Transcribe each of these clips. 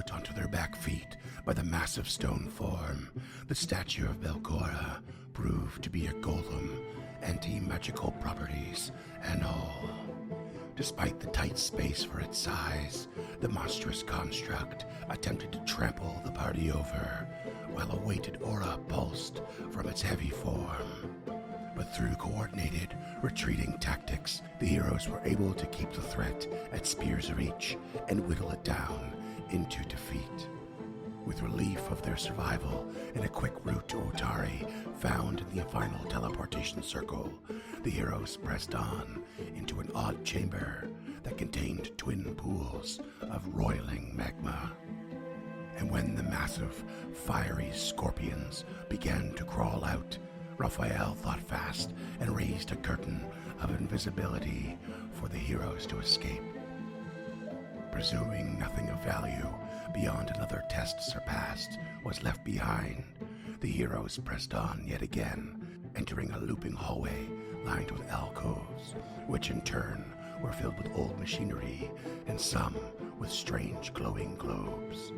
put onto their back feet by the massive stone form, the statue of Belcora proved to be a golem, anti-magical properties and all. Despite the tight space for its size, the monstrous construct attempted to trample the party over, while a weighted aura pulsed from its heavy form. But through coordinated, retreating tactics, the heroes were able to keep the threat at spear's reach and whittle it down into defeat. With relief of their survival and a quick route to Otari found in the final teleportation circle, the heroes pressed on into an odd chamber that contained twin pools of roiling magma. And when the massive, fiery scorpions began to crawl out, Raphael thought fast and raised a curtain of invisibility for the heroes to escape. Presuming nothing of value beyond another test surpassed was left behind, the heroes pressed on yet again, entering a looping hallway lined with alcoves, which in turn were filled with old machinery and some with strange glowing globes.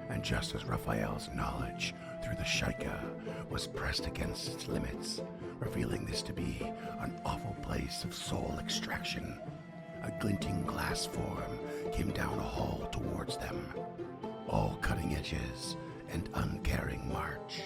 And just as Raphael's knowledge through the Shaika was pressed against its limits, revealing this to be an awful place of soul extraction, a glinting glass form came down a hall towards them, all cutting edges and uncaring march.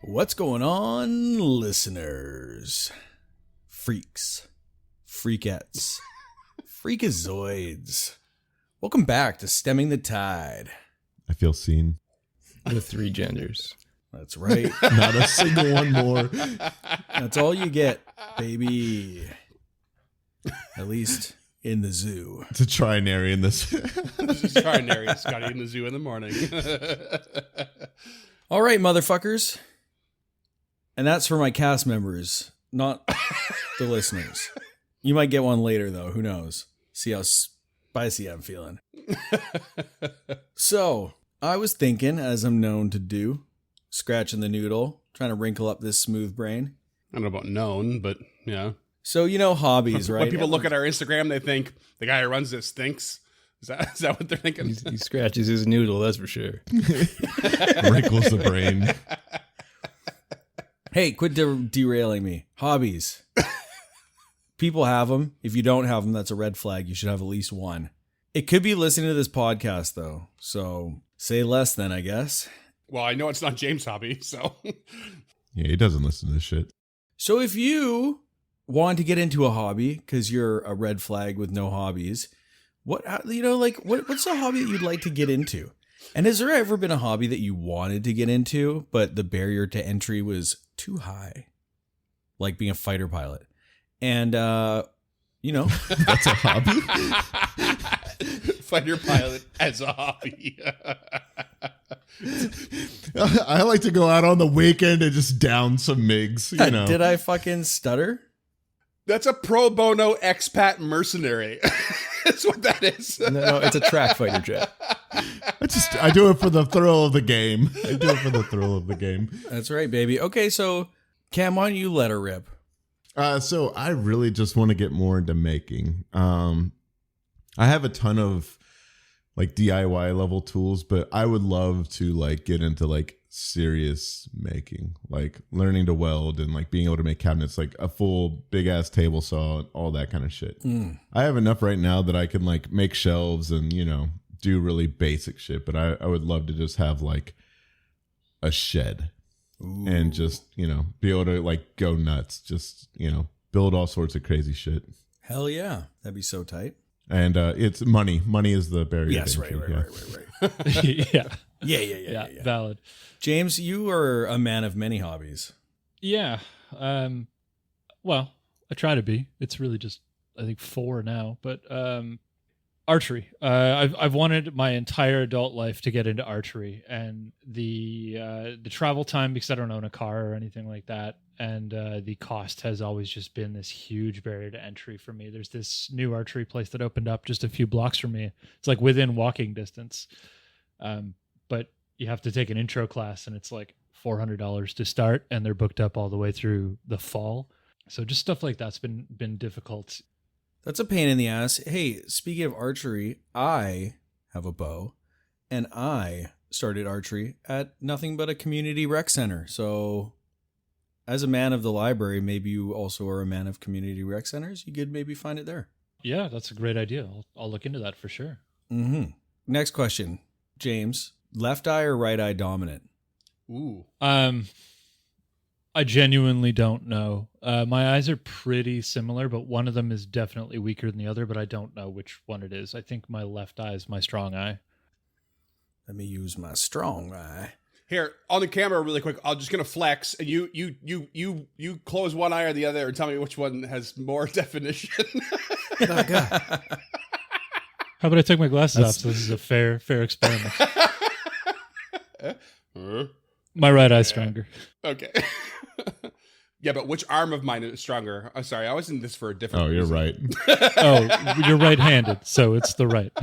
What's going on, listeners? Freaks, freakettes, freakazoids. Welcome back to Stemming the Tide. I feel seen. The three genders. That's right. Not a single one more. That's all you get, baby. At least in the zoo. It's a trinary in this. This is trinary. Scotty in the zoo in the morning. All right, motherfuckers. And that's for my cast members, not the listeners. You might get one later, though. Who knows? See how spicy I'm feeling. So, I was thinking, as I'm known to do, scratching the noodle, trying to wrinkle up this smooth brain. I don't know about known, but yeah. So, you know, hobbies, right? When people look at our Instagram, they think the guy who runs this stinks. Is that what they're thinking? He scratches his noodle, that's for sure. Wrinkles the brain. Hey, quit derailing me. Hobbies. People have them. If you don't have them, that's a red flag. You should have at least one. It could be listening to this podcast, though. So say less then, I guess. Well, I know it's not James' hobby, so. Yeah, he doesn't listen to this shit. So if you want to get into a hobby because you're a red flag with no hobbies, what's a hobby that you'd like to get into? And has there ever been a hobby that you wanted to get into, but the barrier to entry was too high? Like being a fighter pilot. And, That's a hobby? Fighter pilot as a hobby. I like to go out on the weekend and just down some MiGs, you know. Did I fucking stutter? That's a pro bono expat mercenary. That's what that is. No, it's a track fighter jet. I do it for the thrill of the game. That's right, baby. Okay, so Cam, why don't you let her rip? So I really just want to get more into making. I have a ton of like DIY level tools, but I would love to like get into like serious making, like learning to weld and like being able to make cabinets, like a full big ass table saw, all that kind of shit. I have enough right now that I can like make shelves and, you know, do really basic shit, but I would love to just have like a shed. Ooh. And just, you know, be able to like go nuts, just, you know, build all sorts of crazy shit. Hell yeah. That'd be so tight. And it's money. Money is the barrier. Yes, right. Yeah. Valid. James, you are a man of many hobbies. Yeah. Well, I try to be. It's really just, I think 4 now, but archery. I've wanted my entire adult life to get into archery, and the travel time, because I don't own a car or anything like that, and the cost has always just been this huge barrier to entry for me. There's this new archery place that opened up just a few blocks from me. It's like within walking distance, but you have to take an intro class, and it's like $400 to start, and they're booked up all the way through the fall. So just stuff like that's been difficult. That's a pain in the ass. Hey, speaking of archery, I have a bow, and I started archery at nothing but a community rec center. So as a man of the library, maybe you also are a man of community rec centers. You could maybe find it there. Yeah, that's a great idea. I'll look into that for sure. Mm-hmm. Next question, James. Left eye or right eye dominant? Ooh. I genuinely don't know. My eyes are pretty similar, but one of them is definitely weaker than the other, but I don't know which one it is. I think my left eye is my strong eye. Let me use my strong eye. Here, on the camera really quick, I'm just going to flex, and you close one eye or the other and tell me which one has more definition. Oh, God. How about I take my glasses off so this is a fair experiment. My right eye's stronger. Okay. Yeah, but which arm of mine is stronger? I'm sorry, I was in this for a different Oh, you're reason. right. Oh, you're right-handed, so it's the right.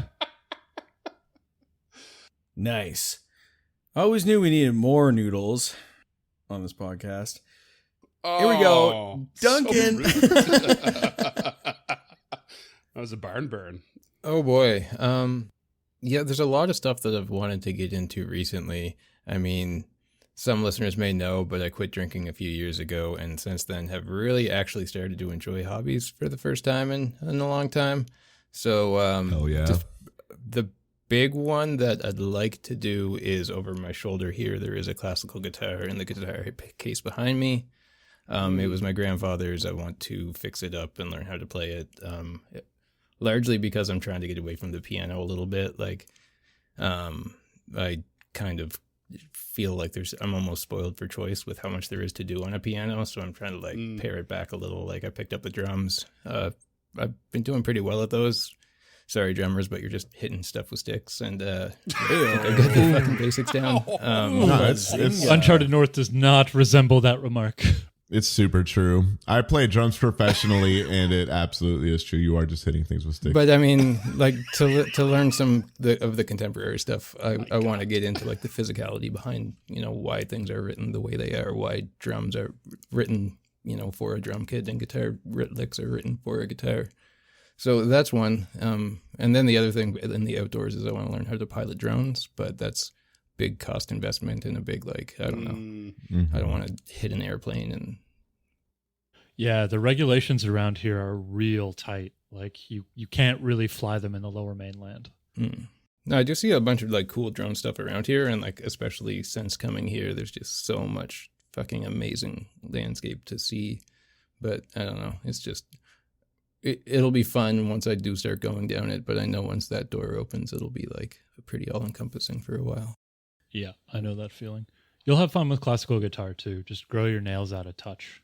Nice. I always knew we needed more noodles on this podcast. Here we go. Duncan. So that was a barn burn. Oh boy. Yeah, there's a lot of stuff that I've wanted to get into recently. I mean, some listeners may know, but I quit drinking a few years ago, and since then have really actually started to enjoy hobbies for the first time in a long time. So, Hell yeah. The big one that I'd like to do is over my shoulder here. There is a classical guitar in the guitar case behind me. It was my grandfather's. I want to fix it up and learn how to play it. Largely because I'm trying to get away from the piano a little bit. Like, I kind of feel like I'm almost spoiled for choice with how much there is to do on a piano. So I'm trying to like pare it back a little. Like I picked up the drums. I've been doing pretty well at those. Sorry, drummers, but you're just hitting stuff with sticks, and I got the fucking basics down. No, it's Uncharted North does not resemble that remark. It's super true. I play drums professionally, and it absolutely is true. You are just hitting things with sticks. But I mean, like to learn some of the contemporary stuff, I want to get into like the physicality behind, you know, why things are written the way they are, why drums are written, you know, for a drum kit, and guitar licks are written for a guitar. So that's one. And then the other thing in the outdoors is I want to learn how to pilot drones, but that's big cost investment and a big, like, I don't know. I don't want to hit an airplane. And yeah, the regulations around here are real tight. Like you can't really fly them in the lower mainland. No, I do see a bunch of like cool drone stuff around here, and like especially since coming here, there's just so much fucking amazing landscape to see. But I don't know, it's just it'll be fun once I do start going down it, but I know once that door opens, it'll be like pretty all-encompassing for a while. Yeah, I know that feeling. You'll have fun with classical guitar too. Just grow your nails out of touch.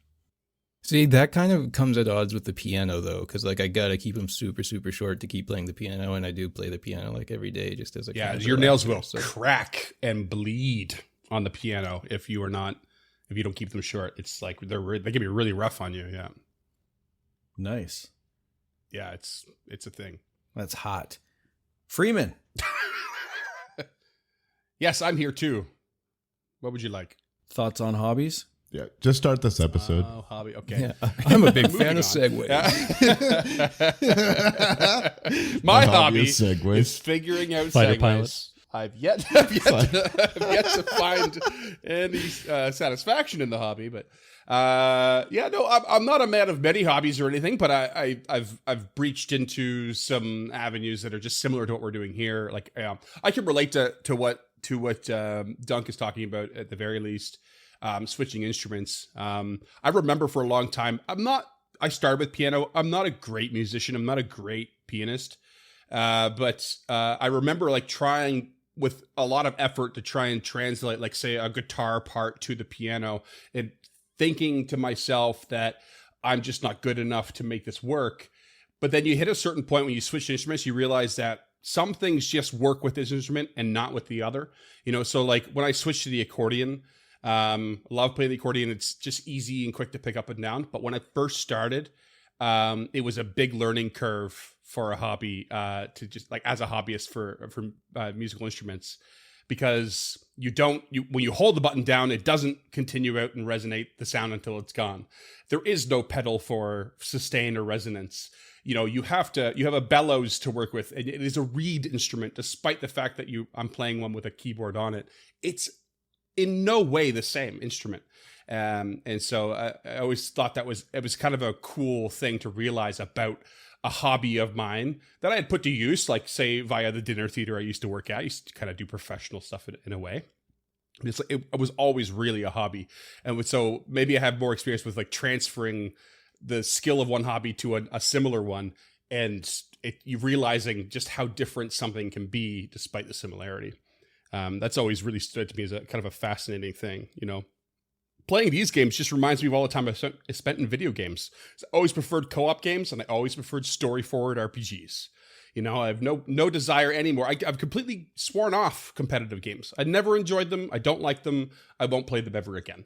See, that kind of comes at odds with the piano though, because like I gotta keep them super, super short to keep playing the piano, and I do play the piano like every day just as a kind of your nails will so. crack and bleed on the piano if you don't keep them short. It's like they can be really rough on you. Yeah. Nice. Yeah, it's a thing. That's hot. Freeman. Yes, I'm here too. What would you like? Thoughts on hobbies? Yeah, just start this episode. Oh, hobby. Okay. Yeah, I'm a big fan of Moving segways. My hobby hobby is segways. is figuring out Fighter segways. pilots. I've yet to find any satisfaction in the hobby, but I'm not a man of many hobbies or anything, but I've breached into some avenues that are just similar to what we're doing here. Like I can relate to what Dunk is talking about at the very least. Switching instruments. I remember for a long time. I started with piano. I'm not a great musician. I'm not a great pianist. But I remember like trying with a lot of effort to try and translate, like say a guitar part to the piano, and thinking to myself that I'm just not good enough to make this work. But then you hit a certain point when you switch instruments, you realize that some things just work with this instrument and not with the other. So like when I switched to the accordion, love playing the accordion. It's just easy and quick to pick up and down. But when I first started, it was a big learning curve for a hobby, to just like as a hobbyist for musical instruments, because when you hold the button down, it doesn't continue out and resonate the sound until it's gone. There is no pedal for sustain or resonance. You have a bellows to work with, and it is a reed instrument, despite the fact that I'm playing one with a keyboard on it. It's in no way the same instrument. And so I always thought it was kind of a cool thing to realize about a hobby of mine that I had put to use, like say via the dinner theater I used to work at. I used to kind of do professional stuff in a way. It was always really a hobby. And so maybe I have more experience with like transferring the skill of one hobby to a similar one, and you realizing just how different something can be despite the similarity. That's always really stood to me as a kind of a fascinating thing, Playing these games just reminds me of all the time I spent in video games. I always preferred co-op games, and I always preferred story-forward RPGs. I have no desire anymore. I've completely sworn off competitive games. I never enjoyed them. I don't like them. I won't play them ever again.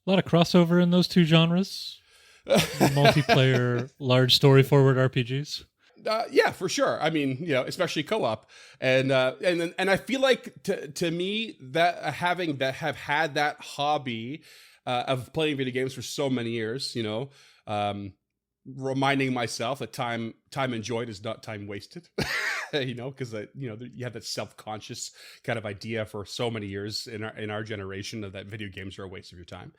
A lot of crossover in those two genres. Multiplayer, large story-forward RPGs. Yeah, for sure. I mean, especially co-op, and I feel like to me that have had that hobby of playing video games for so many years, reminding myself that time enjoyed is not time wasted, because you have that self-conscious kind of idea for so many years in our generation of that video games are a waste of your time.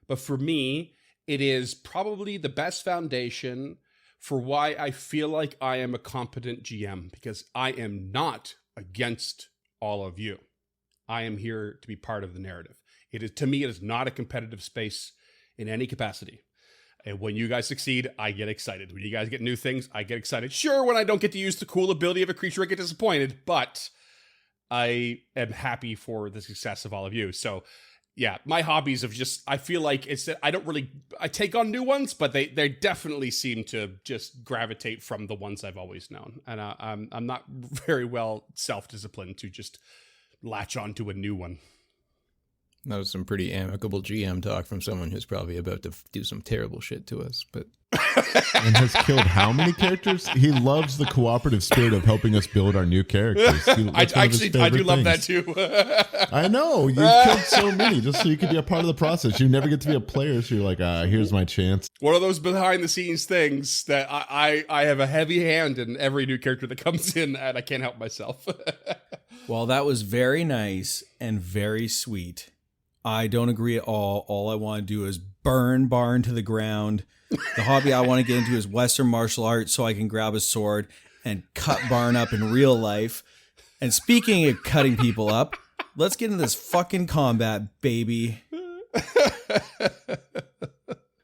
But for me, it is probably the best foundation for why I feel like I am a competent GM, because I am not against all of you. I am here to be part of the narrative. To me, it is not a competitive space in any capacity. And when you guys succeed, I get excited. When you guys get new things, I get excited. Sure, when I don't get to use the cool ability of a creature, I get disappointed, but I am happy for the success of all of you. So yeah, my hobbies of I feel like it's that I take on new ones, but they definitely seem to just gravitate from the ones I've always known. And I'm not very well self-disciplined to just latch onto a new one. That was some pretty amicable GM talk from someone who's probably about to do some terrible shit to us, but and has killed how many characters? He loves the cooperative spirit of helping us build our new characters. I do love that too. I know. You've killed so many just so you could be a part of the process. You never get to be a player, so you're like, here's my chance. One of those behind the scenes things that I have a heavy hand in every new character that comes in, and I can't help myself. Well, that was very nice and very sweet. I don't agree at all. All I want to do is burn Barn to the ground. The hobby I want to get into is Western martial arts so I can grab a sword and cut Barn up in real life. And speaking of cutting people up, let's get into this fucking combat, baby.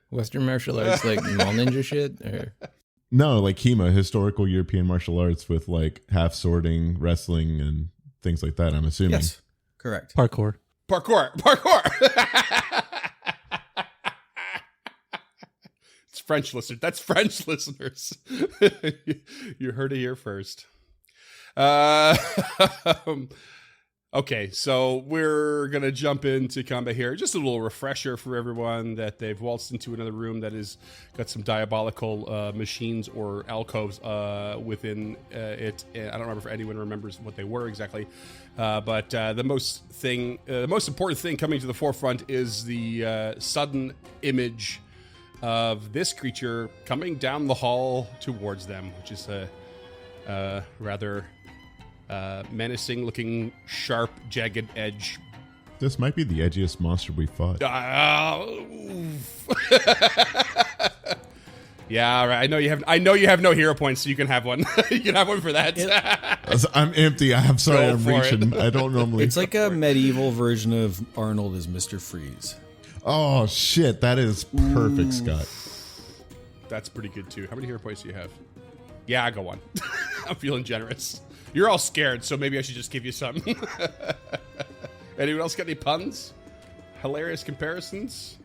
Western martial arts like mall ninja shit? Or? No, like HEMA, historical European martial arts with like half swording, wrestling, and things like that, I'm assuming. Yes, correct. Parkour. It's French listeners. That's French listeners. You heard it here first. Okay, so we're going to jump into combat here. Just a little refresher for everyone that they've waltzed into another room that has got some diabolical machines or alcoves within it. I don't remember if anyone remembers what they were exactly. But the most important thing coming to the forefront is the sudden image of this creature coming down the hall towards them, which is a rather menacing looking, sharp, jagged edge. This might be the edgiest monster we fought. Yeah, right. I know you have no hero points, so you can have one. You can have one for that. I'm empty. I'm sorry. Go I'm for it. reaching. I don't normally. It's like a medieval version of Arnold as Mr. Freeze. Oh shit! That is perfect, Scott. That's pretty good too. How many hero points do you have? Yeah, I go on. I'm feeling generous. You're all scared, so maybe I should just give you some. Anyone else got any puns? Hilarious comparisons?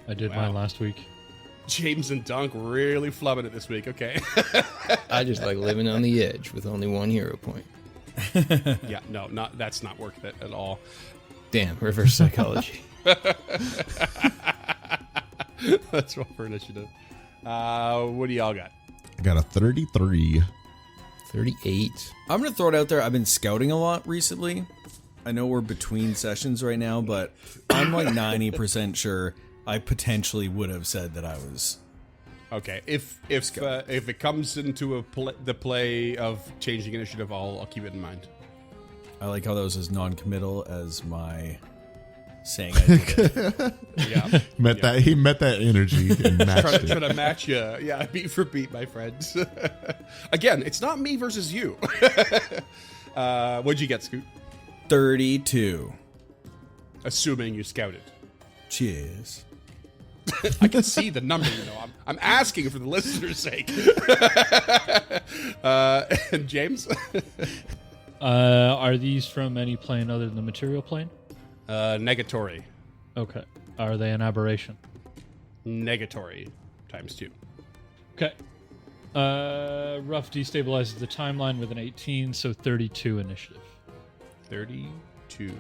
I did mine last week. James and Dunk really flubbing it this week. Okay. I just like living on the edge with only one hero point. Yeah, no, that's not worth it at all. Damn, reverse psychology. Let's roll for initiative. What do y'all got? I got a 33. 38. I'm going to throw it out there. I've been scouting a lot recently. I know we're between sessions right now, but I'm like 90% sure I potentially would have said that I was. Okay, if it comes into the play of changing initiative, I'll keep it in mind. I like how that was as non-committal as my saying I did it. Yeah, He met that energy and matched it. trying to match you. Yeah, beat for beat, my friends. Again, it's not me versus you. What'd you get, Scoot? 32. Assuming you scouted. Cheers. I can see the number, I'm asking for the listener's sake. And James? Are these from any plane other than the material plane? Negatory. Okay. Are they an aberration? Negatory ×2. Okay. Rough destabilizes the timeline with an 18, so 32 initiative. 32.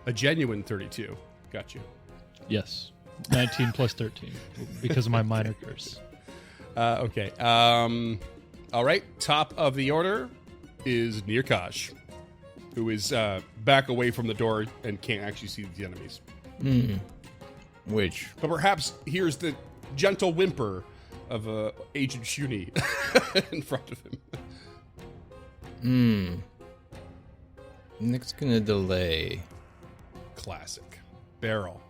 A genuine 32. Got you. Yes. 19 plus 13 because of my minor curse. Okay. All right. Top of the order is Nirkash, who is back away from the door and can't actually see the enemies. Which? But perhaps here's the gentle whimper of Agent Shuni in front of him. Nick's gonna delay. Classic. Barrel.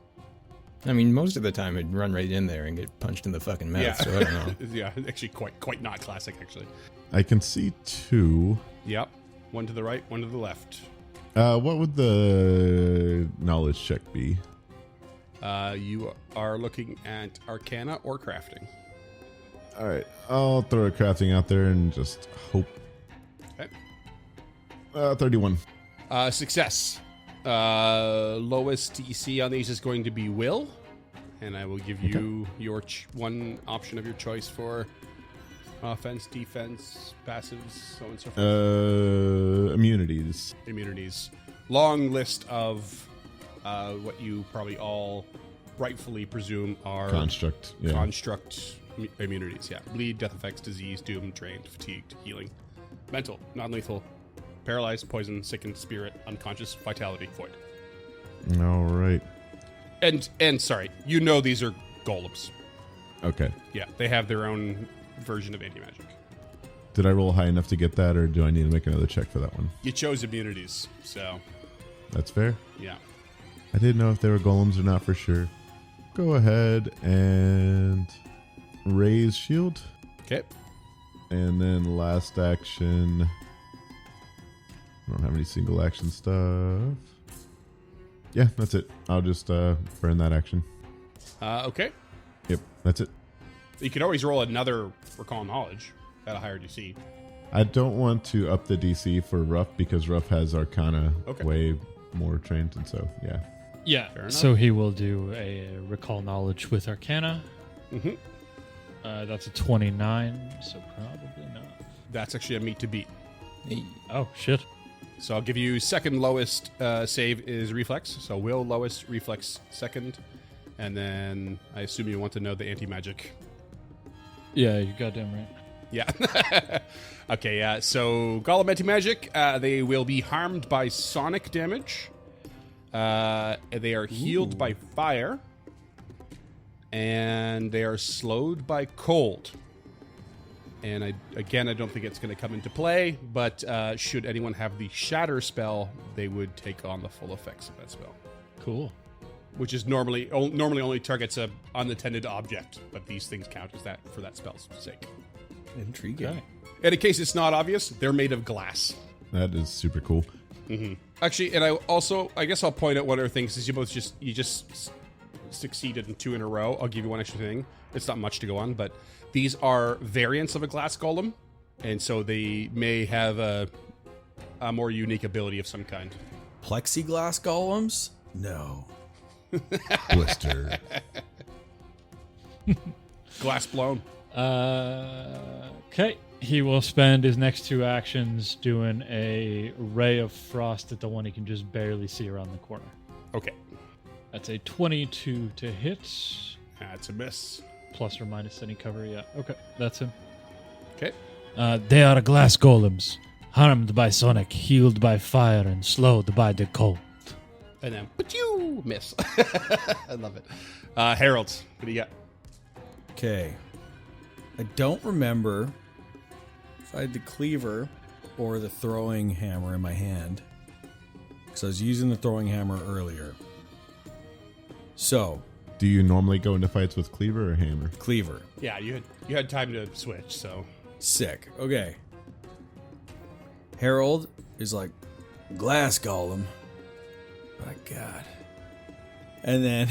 I mean, most of the time I'd run right in there and get punched in the fucking mouth, Yeah. so I don't know. Yeah, actually quite not classic, actually. I can see 2. Yep. One to the right, one to the left. What would the knowledge check be? You are looking at Arcana or Crafting. All right, I'll throw a crafting out there and just hope. Okay. 31. Success. Lowest DC on these is going to be Will, and I will give you your one option of your choice for offense, defense, passives, so on and so forth. Immunities. Immunities. Long list of what you probably all rightfully presume are Construct. Yeah. construct immunities. Yeah, bleed, death effects, disease, doom, drained, fatigued, healing, mental, non-lethal. Paralyzed, poison, sickened, spirit, unconscious, vitality, void. All right. And sorry, you know these are golems. Okay. Yeah, they have their own version of anti-magic. Did I roll high enough to get that, or do I need to make another check for that one? You chose immunities, so That's fair. yeah. I didn't know if they were golems or not for sure. Go ahead and raise shield. Okay. And then last action. I don't have any single action stuff. Yeah, that's it. I'll just burn that action. Okay. Yep, that's it. You can always roll another Recall Knowledge at a higher DC. I don't want to up the DC for Ruff because Ruff has Arcana way more trained, and so yeah. Yeah. Fair enough. So he will do a recall knowledge with Arcana. Mm-hmm. That's a 29, so probably not. That's actually a meet to beat. Hey. Oh, shit. So I'll give you second lowest save is Reflex. So Will lowest, Reflex second. And then I assume you want to know the anti-magic. Yeah, you're goddamn right. Yeah. Okay, yeah. So Golem anti-magic, they will be harmed by sonic damage. They are healed by fire. And they are slowed by cold. And I don't think it's going to come into play, but should anyone have the Shatter spell, they would take on the full effects of that spell. Cool. Which is normally only targets a unattended object, but these things count as that for that spell's sake. Intriguing. Okay. And in case it's not obvious, they're made of glass. That is super cool. Actually, and I guess I'll point out one other thing, since you just succeeded in 2 in a row. I'll give you one extra thing. It's not much to go on, but these are variants of a glass golem, and so they may have a more unique ability of some kind. Plexiglass golems? No. Blister. Glass blown. Okay. He will spend his next 2 actions doing a ray of frost at the one he can just barely see around the corner. Okay. That's a 22 to hit, That's a miss. plus or minus any cover. Yeah. Okay. That's him. Okay. They are glass golems, harmed by sonic, healed by fire, and slowed by the cold. And then, but you miss. I love it. Harold, what do you got? Okay. I don't remember if I had the cleaver or the throwing hammer in my hand, because I was using the throwing hammer earlier. So, Do you normally go into fights with cleaver or hammer? cleaver. Yeah, you had time to switch, so Sick. Okay. Harold is like, glass golem. My God. And then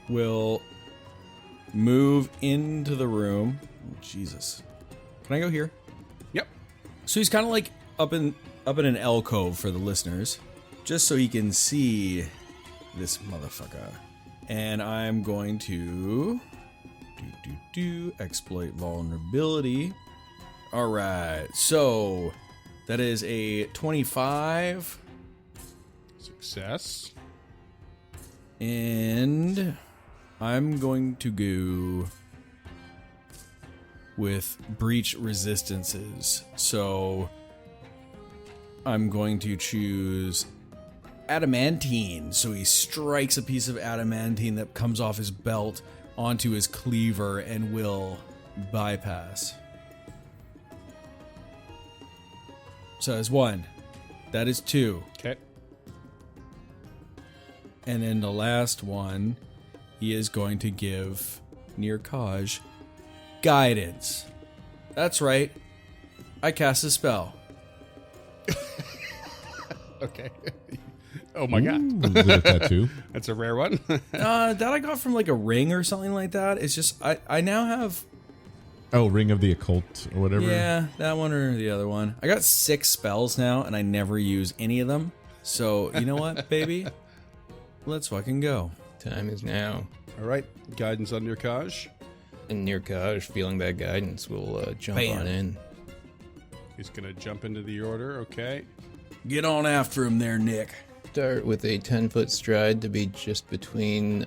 we'll move into the room. Oh, Jesus. Can I go here? yep. So he's kind of like up in an alcove for the listeners, just so he can see this motherfucker. And I'm going to exploit vulnerability. All right. So that is a 25, Success. and I'm going to go with breach resistances. So I'm going to choose adamantine. So he strikes a piece of adamantine that comes off his belt onto his cleaver and will bypass. So that's 1. That is 2. Okay. And then the last one, he is going to give Nirkaj guidance. That's right. I cast a spell. Okay. Oh my god. Is it a tattoo? That's a rare one. That I got from like a ring or something like that. It's just I now have, Oh, Ring of the Occult or whatever. yeah, that one or the other one. I got 6 spells now and I never use any of them. So you know what, baby? Let's fucking go. Time is now. All right. Guidance on Nirkaj. And Nirkaj, feeling that guidance, will jump Bam. on in. He's going to jump into the order. Okay. Get on after him there, Nick. Start with a 10-foot stride to be just between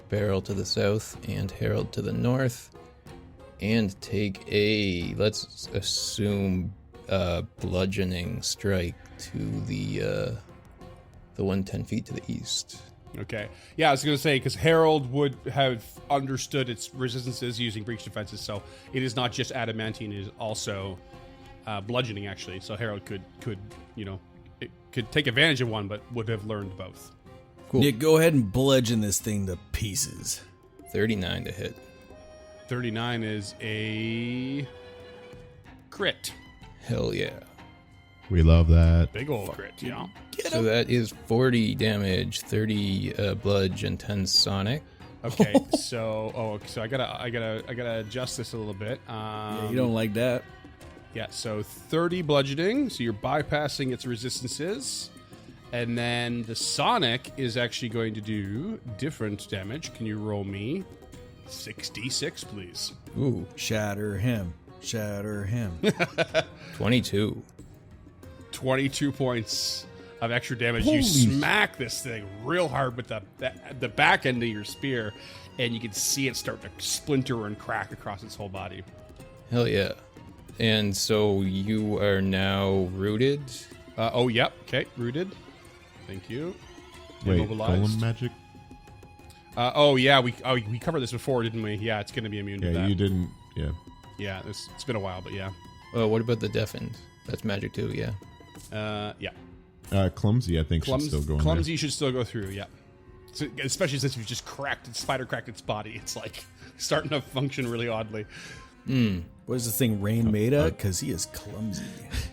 Barrel to the south and Harold to the north. And take a, let's assume, bludgeoning strike to the one 10 feet to the east. Okay. Yeah, I was going to say, because Harold would have understood its resistances using breach defenses, so it is not just adamantine, it is also bludgeoning, actually. So Harold could it could take advantage of one, but would have learned both. Cool. Nick, go ahead and bludgeon this thing to pieces. 39 to hit. 39 is a crit. Hell yeah. We love that. Big old crit, yeah. So that is 40 damage, 30 bludge, and 10 sonic. Okay, so I gotta adjust this a little bit. Yeah, you don't like that. Yeah, so 30 bludgeoning, so you're bypassing its resistances. And then the sonic is actually going to do different damage. Can you roll me 66, please? Ooh, Shatter him. Shatter him. 22. 22 points of extra damage. Holy You smack this thing real hard with the back end of your spear, and you can see it start to splinter and crack across its whole body. Hell yeah. And so you are now rooted. Oh, yep. Okay, rooted. Thank you. Wait, Immobilized. golem magic? Oh yeah, we covered this before, didn't we? Yeah, it's going to be immune to Yeah, that. you didn't. Yeah. Yeah, it's been a while, but yeah. Oh, what about the deafened? That's magic too, yeah. Yeah. Clumsy, I think, should still go in Clumsy should still go through, yeah. So, especially since you've just spider cracked its body. It's like starting to function really oddly. What is the thing Rain made of? Because he is clumsy.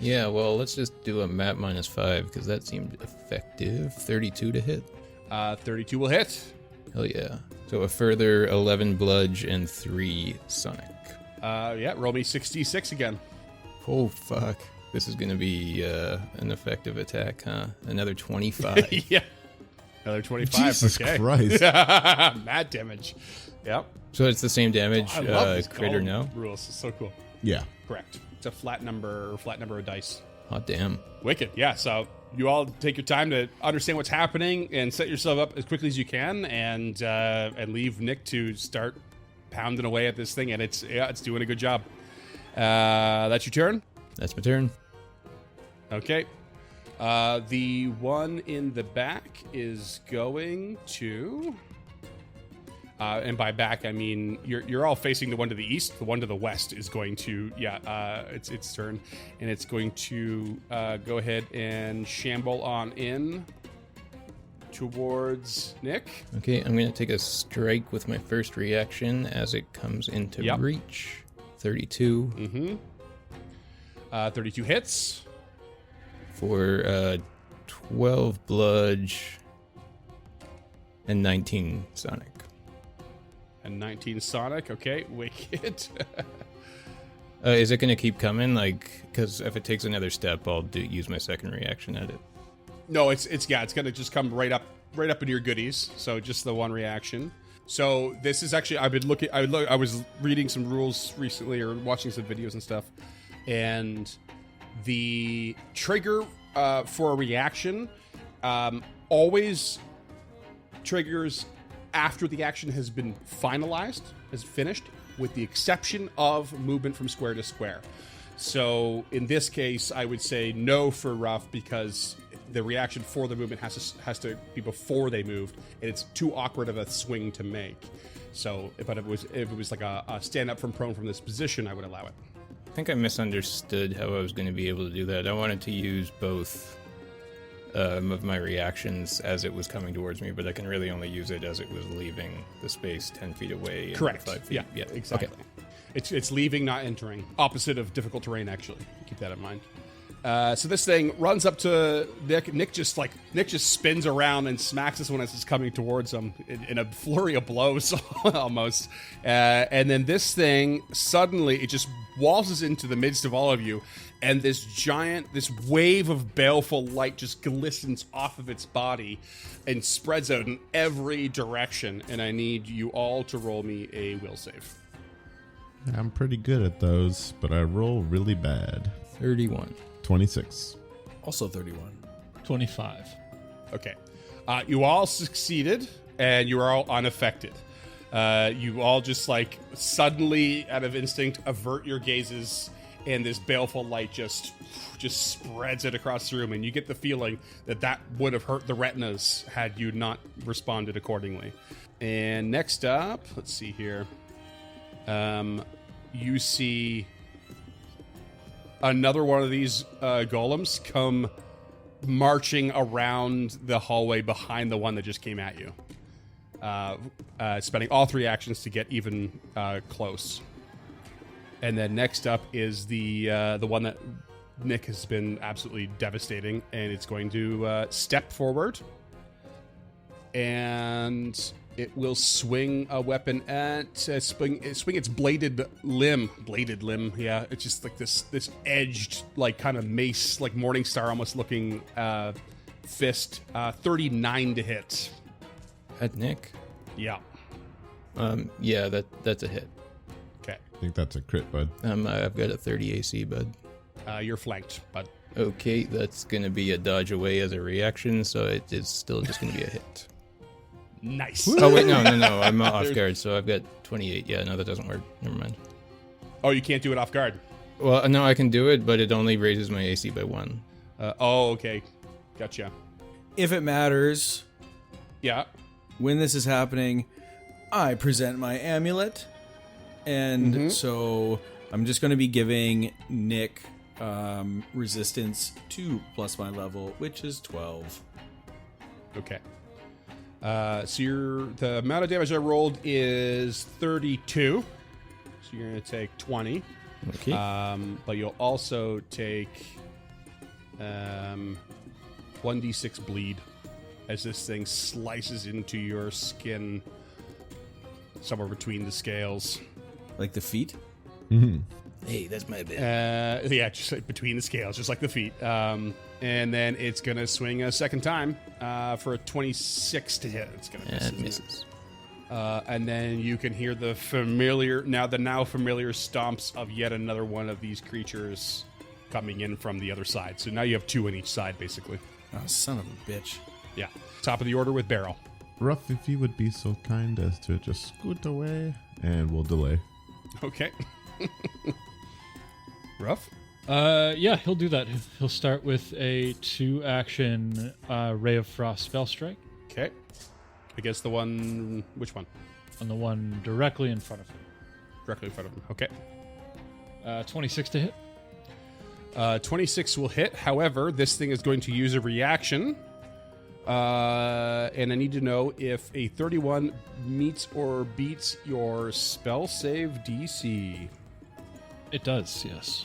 Yeah, well, let's just do a map -5 because that seemed effective. 32 to hit. 32 will hit. Hell yeah. So a further 11 bludge and 3 sonic. Yeah, roll me 66 again. Oh, fuck. This is going to be an effective attack, huh? Another 25. Yeah. Another 25. Jesus okay. Christ. Mad damage. Yep. So it's the same damage, I love this critter golem now? rules. It's so cool. Yeah. Correct. It's a flat number of dice. Hot damn. Wicked. Yeah. So you all take your time to understand what's happening and set yourself up as quickly as you can, and leave Nick to start pounding away at this thing. And it's doing a good job. That's your turn. That's my turn. Okay. The one in the back is going to, and by back I mean you're all facing the one to the east. The one to the west is going to, it's its turn, and it's going to go ahead and shamble on in towards Nick. Okay, I'm going to take a strike with my first reaction as it comes into reach. 32. Mm-hmm. 32 hits. For 12 bludge and 19 sonic. And 19 sonic. Okay, wicked. Is it going to keep coming? Like, because if it takes another step, I'll use my second reaction at it. No, it's going to just come right up in your goodies. So just the one reaction. So this is actually, I was reading some rules recently or watching some videos and stuff, and the trigger for a reaction always triggers after the action has been finalized, has finished, with the exception of movement from square to square. So in this case, I would say no for rough, because the reaction for the movement has to be before they moved, and it's too awkward of a swing to make. So, but if it was like a stand up from prone from this position, I would allow it. I think I misunderstood how I was going to be able to do that. I wanted to use both of my reactions as it was coming towards me, but I can really only use it as it was leaving the space 10 feet away. Correct. 5 feet. Yeah, exactly. Okay. It's leaving, not entering. Opposite of difficult terrain, actually. Keep that in mind. So this thing runs up to Nick. Nick just spins around and smacks this one as it's coming towards him in a flurry of blows, almost. And then this thing suddenly, it just waltzes into the midst of all of you, and this wave of baleful light just glistens off of its body and spreads out in every direction. And I need you all to roll me a will save. I'm pretty good at those, but I roll really bad. 31. 26. Also 31. 25. Okay. You all succeeded, and you are all unaffected. You all just like suddenly, out of instinct, avert your gazes, and this baleful light just spreads it across the room, and you get the feeling that would have hurt the retinas had you not responded accordingly. And next up, let's see here. You see another one of these golems come marching around the hallway behind the one that just came at you, spending all 3 actions to get even close. And then next up is the one that Nick has been absolutely devastating, and it's going to step forward, and it will swing a weapon at swing its bladed limb. Yeah, it's just like this edged, like kind of mace, like Morningstar almost looking fist. 39 to hit. At Nick? Yeah. Yeah, that's a hit. Okay. I think that's a crit, bud. I've got a 30 AC, bud. You're flanked, but Okay, that's going to be a dodge away as a reaction, so it is still just going to be a hit. nice. Oh, wait, no. I'm off guard, so I've got 28. Yeah, no, that doesn't work. Never mind. Oh, you can't do it off guard. Well, no, I can do it, but it only raises my AC by 1. Okay. Gotcha. If it matters, Yeah. when this is happening, I present my amulet. And so I'm just going to be giving Nick resistance 2 plus my level, which is 12. Okay. So the amount of damage I rolled is 32. So you're going to take 20. Okay. But you'll also take 1d6 bleed as this thing slices into your skin somewhere between the scales. Like the feet? Mhm. Hey, that's my bit. Yeah, just like between the scales, just like the feet. And then it's going to swing a second time for a 26 to hit. It's going to miss. That misses. And then you can hear the familiar stomps of yet another one of these creatures coming in from the other side. So now you have 2 on each side, basically. Oh, son of a bitch. Yeah. Top of the order with Barrel. Rough, if you would be so kind as to just scoot away, and we'll delay. Okay. Rough? Yeah, he'll do that. He'll start with a 2-action Ray of Frost spell strike Okay. Against the one... Which one? on the one directly in front of him. Directly in front of him. Okay. 26 to hit. 26 will hit. However, this thing is going to use a reaction. And I need to know if a 31 meets or beats your spell save DC. It does, yes.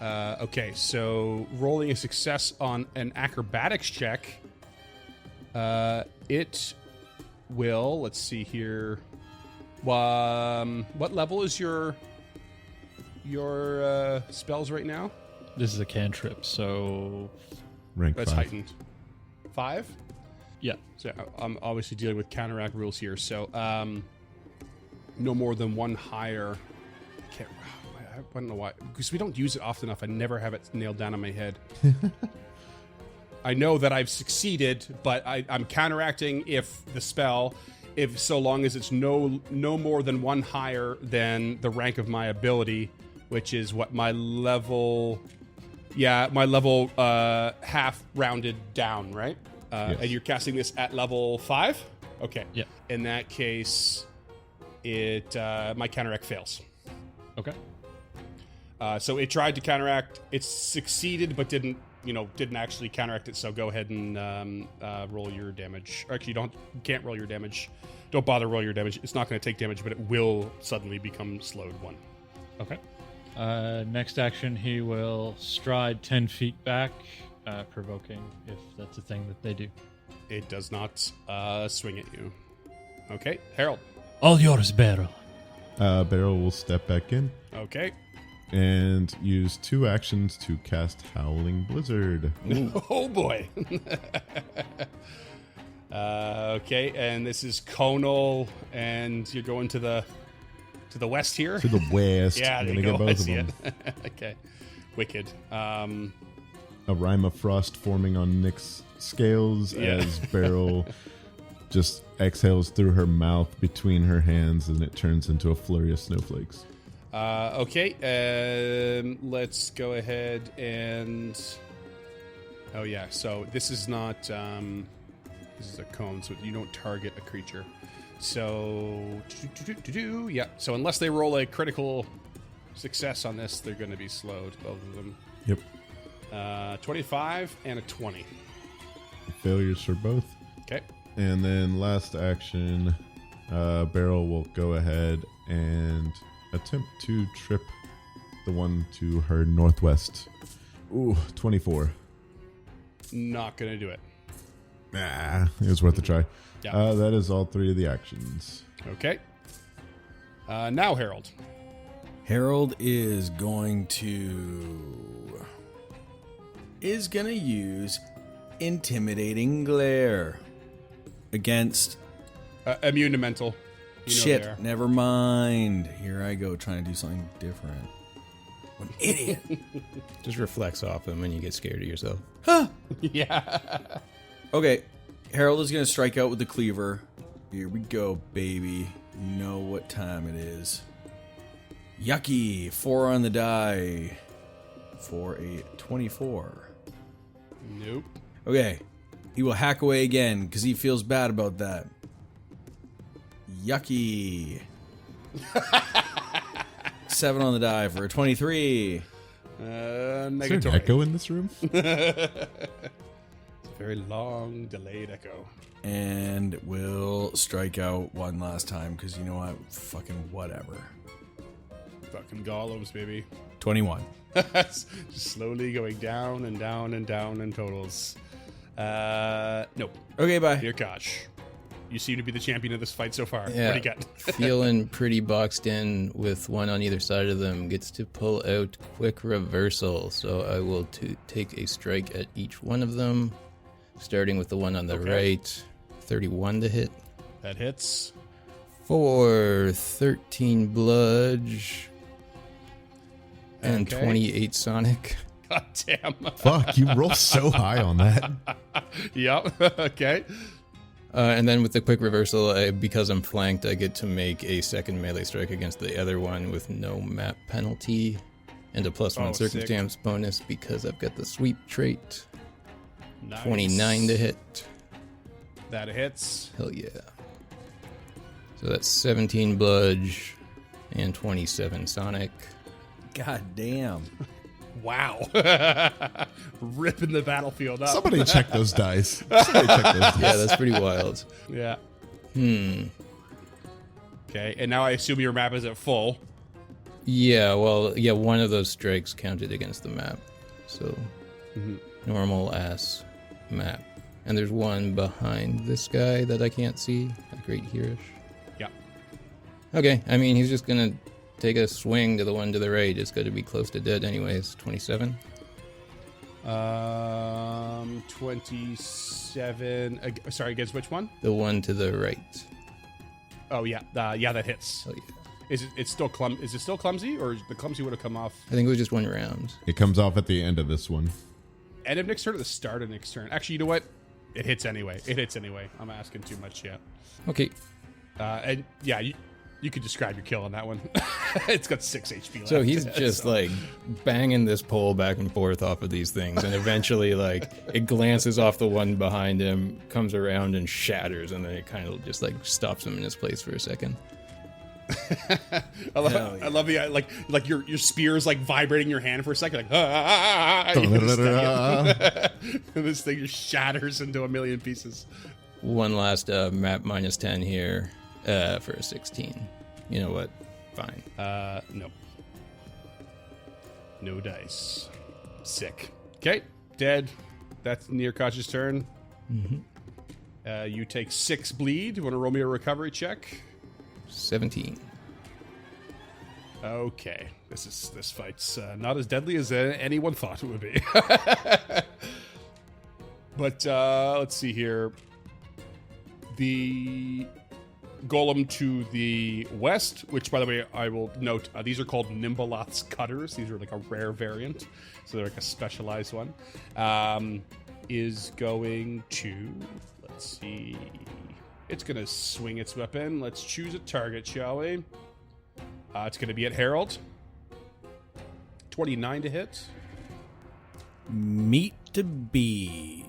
Okay, so rolling a success on an acrobatics check, it will, let's see here, what level is your spells right now? This is a cantrip, so Rank That's 5. heightened. 5? yeah. So I'm obviously dealing with counteract rules here, so no more than one higher. I don't know why, because we don't use it often enough. I never have it nailed down on my head. I know that I've succeeded, but I'm counteracting if the spell, if so long as it's no more than one higher than the rank of my ability, which is what my level. Yeah, my level half rounded down, right? Yes. And you're casting this at level 5? Okay. Yeah. In that case, it my counteract fails. Okay. So it tried to counteract. It succeeded, but didn't actually counteract it. So go ahead and roll your damage. Or actually, you can't roll your damage. Don't bother roll your damage. It's not going to take damage, but it will suddenly become slowed 1. Okay. Next action, he will stride 10 feet back, provoking, if that's a thing that they do. It does not swing at you. Okay, Harold. All yours, Barrel. Barrel will step back in Okay. and use 2 actions to cast Howling Blizzard. Oh boy. Okay, and this is conal, and you're going to the west here. To the west. Yeah, I'm there gonna you get go. I both of see them. it. Okay, wicked. A rime of frost forming on Nick's scales Yeah. as Beryl just exhales through her mouth between her hands, and it turns into a flurry of snowflakes. Okay, let's go ahead and. Oh yeah, so this is not. This is a cone, so you don't target a creature. So, yeah. So unless they roll a critical success on this, they're going to be slowed, both of them. Yep. 25 and a 20. Failures for both. Okay. And then last action, Beryl will go ahead and attempt to trip the one to her northwest. Ooh, 24. Not going to do it. Nah, it was worth a try. Yeah. That is all 3 of the actions. Okay. Now, Harold. Harold is going to use Intimidating Glare against Immune to mental. You know shit. they are. Never mind. Here I go trying to do something different. What an idiot. Just reflects off them when you get scared of yourself. Yeah. Okay, Harold is going to strike out with the cleaver. Here we go, baby. You know what time it is. Yucky. 4 on the die for a 24. Nope. Okay, he will hack away again because he feels bad about that. Yucky. 7 on the die for a 23. Is there an Negatory. echo in this room? It's a very long, delayed echo. And we'll strike out one last time because you know what? Fucking whatever. Fucking golems, baby. 21. Just slowly going down and down and down in totals. Nope. Okay, bye. Dear Kosh, you seem to be the champion of this fight so far. Yeah. What do you got? Feeling pretty boxed in with one on either side of them. Gets to pull out quick reversal. So I will take a strike at each one of them. Starting with the one on the right. 31 to hit. That hits. For 13 bludge. And Okay. 28 sonic. God damn. Fuck, you roll so high on that. Yep. Okay. And then with the quick reversal, because I'm flanked, I get to make a second melee strike against the other one with no map penalty. And a +1 Oh, sick. circumstance bonus because I've got the sweep trait. Nice. 29 to hit. That hits. Hell yeah. So that's 17 bludge and 27 sonic. God damn. Wow. Ripping the battlefield up. Somebody check those dice. Somebody check those dice. Yeah, that's pretty wild. Yeah. Hmm. Okay. And now I assume your map is at full. Yeah, well, yeah, one of those strikes counted against the map. So, normal ass map. And there's one behind this guy that I can't see, like right here-ish. Yeah. Okay, I mean, he's just gonna take a swing to the one to the right. It's got to be close to dead anyways. 27. 27. Sorry, against which one? The one to the right. Oh yeah. Yeah, that hits. Hell yeah. Is it still clumsy, or the clumsy would have come off I think it was just one round. It comes off at the end of this one. end of next turn or the start of next turn? Actually, you know what? It hits anyway. I'm asking too much yet. Okay. And yeah, you could describe your kill on that one. It's got 6 HP left. So he's just like banging this pole back and forth off of these things, and eventually, like, it glances off the one behind him, comes around and shatters, and then it kind of just like stops him in his place for a second. I love the like your spear is like vibrating your hand for a second, like this thing just shatters into a million pieces. One last map -10 here for a 16. You know what? Fine. No dice. Sick. Okay, dead. That's near Koch's turn. You take 6 bleed. You want to roll me a recovery check? 17. Okay, this fight's not as deadly as anyone thought it would be. But let's see here. The golem to the west, which, by the way, I will note, these are called Nimbaloth's Cutters. These are like a rare variant, so they're like a specialized one. Is going to, let's see, it's going to swing its weapon. Let's choose a target, shall we? It's going to be at Harold. 29 to hit. Meat to beat.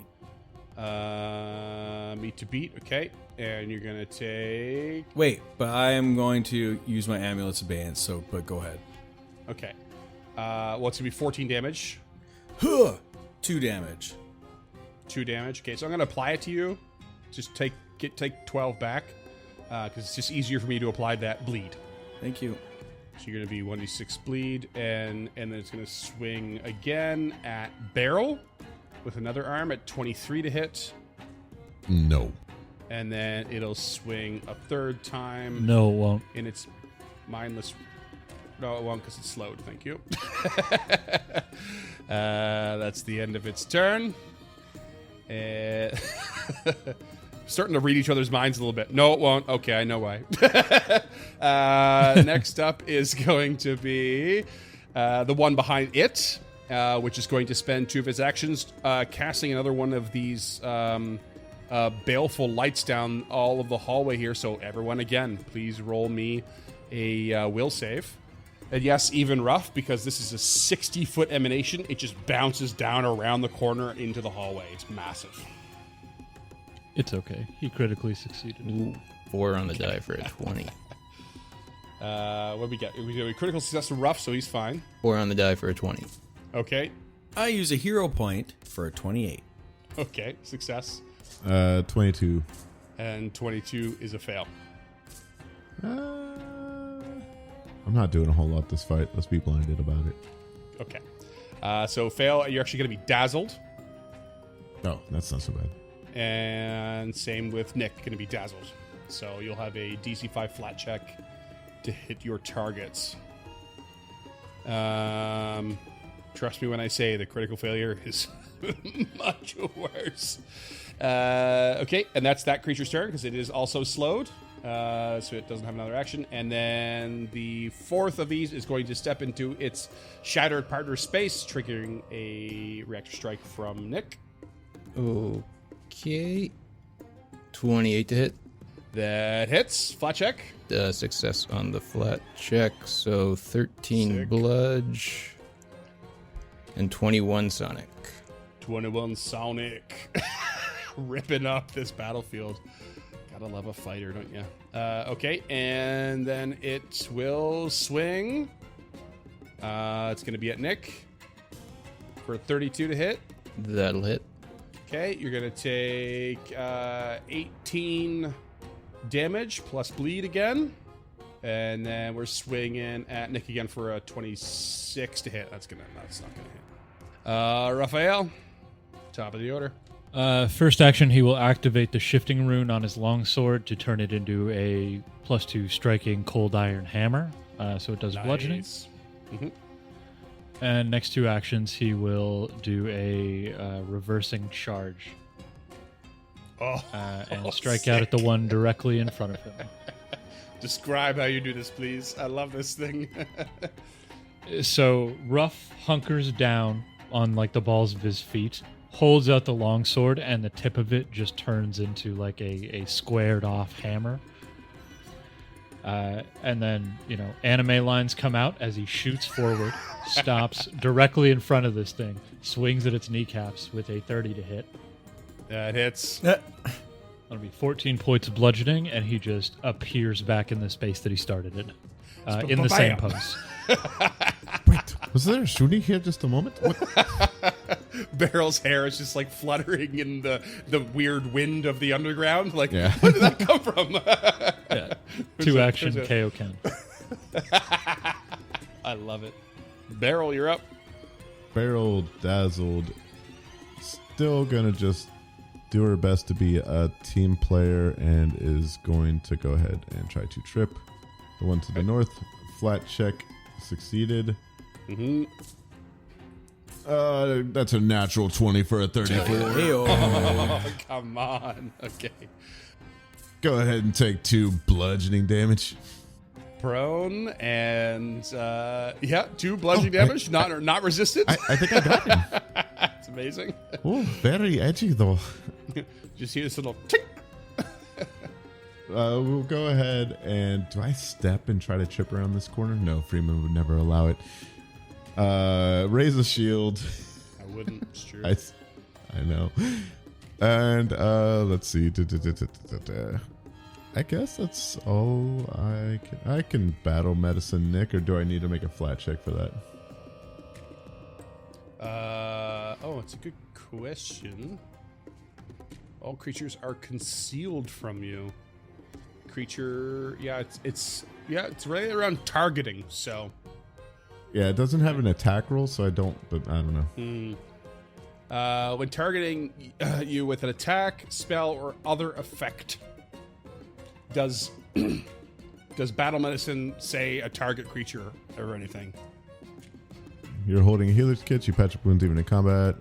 Meat to beat, okay. And you're going to take... Wait, but I am going to use my Amulet's Abeyance, but go ahead. Okay. Well, it's going to be 14 damage. Huh! 2 damage. 2 damage. Okay, so I'm going to apply it to you. Just take 12 back. Because it's just easier for me to apply that bleed. Thank you. So you're going to be 1d6 bleed. And then it's going to swing again at Barrel. With another arm at 23 to hit. No. And then it'll swing a third time. No, it won't. In its mindless... No, it won't because it's slowed. Thank you. That's the end of its turn. Starting to read each other's minds a little bit. No, it won't. Okay, I know why. Next up is going to be the one behind it, which is going to spend 2 of its actions casting another one of these baleful lights down all of the hallway here. So everyone, again, please roll me a will save. And yes, even rough, because this is a 60-foot emanation. It just bounces down around the corner into the hallway. It's massive. It's okay. He critically succeeded. Ooh, 4 on the die for a 20. What we get? We do a critical success to Rough, so he's fine. 4 on the die for a 20. Okay. I use a hero point for a 28. Okay. Success. 22. And 22 is a fail. I'm not doing a whole lot this fight. Let's be blinded about it. Okay. So fail, you're actually going to be dazzled. Oh, that's not so bad. And same with Nick, going to be dazzled. So you'll have a DC 5 flat check to hit your targets. Trust me when I say the critical failure is much worse. Okay, and that's that creature's turn because it is also slowed. So it doesn't have another action. And then the fourth of these is going to step into its shattered partner space, triggering a reactor strike from Nick. Okay. 28 to hit. That hits. Flat check. Success on the flat check. So 13 Sick. bludge. And 21 sonic. 21 Sonic. Ripping up this battlefield. Gotta love a fighter, don't you? Okay, and then it will swing. It's going to be at Nick for 32 to hit. That'll hit. Okay, you're going to take 18 damage plus bleed again. And then we're swinging at Nick again for a 26 to hit. That's not going to hit. Raphael, top of the order. First action, he will activate the shifting rune on his longsword to turn it into a +2 striking cold iron hammer. So it does bludgeoning. Mm-hmm. And next 2 actions, he will do a reversing charge and strike out at the one directly in front of him. Describe how you do this, please. I love this thing. So Ruff hunkers down on like the balls of his feet, holds out the longsword, and the tip of it just turns into like a squared off hammer. And then, anime lines come out as he shoots forward, stops directly in front of this thing, swings at its kneecaps with a 30 to hit. That hits. That'll be 14 points of bludgeoning, and he just appears back in the space that he started in. In the same pose. Wait, was there a shooting here just a moment? What? Barrel's hair is just like fluttering in the weird wind of the underground. Like, Yeah. where did that come from? Yeah. 2 action KO Ken. I love it. Barrel, you're up. Barrel dazzled. Still gonna just do her best to be a team player and is going to go ahead and try to trip. The one to the north, flat check, succeeded. Mm-hmm. That's a natural 20 for a 34. Heyo. Oh, come on. Okay. Go ahead and take 2 bludgeoning damage. Prone and 2 bludgeoning damage. Not resisted. I think I got him. It's amazing. Oh, very edgy though. Just hear this little tick. We'll go ahead and do I step and try to trip around this corner? No, Freeman would never allow it. Raise a shield. I wouldn't. It's true. I know. And let's see. I guess that's all I can battle medicine Nick, or do I need to make a flat check for that? It's a good question. All creatures are concealed from you. Creature, it's right around targeting. So, Yeah, it doesn't have an attack roll, so I don't. But I don't know. when targeting you with an attack, spell, or other effect, does battle medicine say a target creature or anything? You're holding a healer's kit. You patch up wounds even in combat.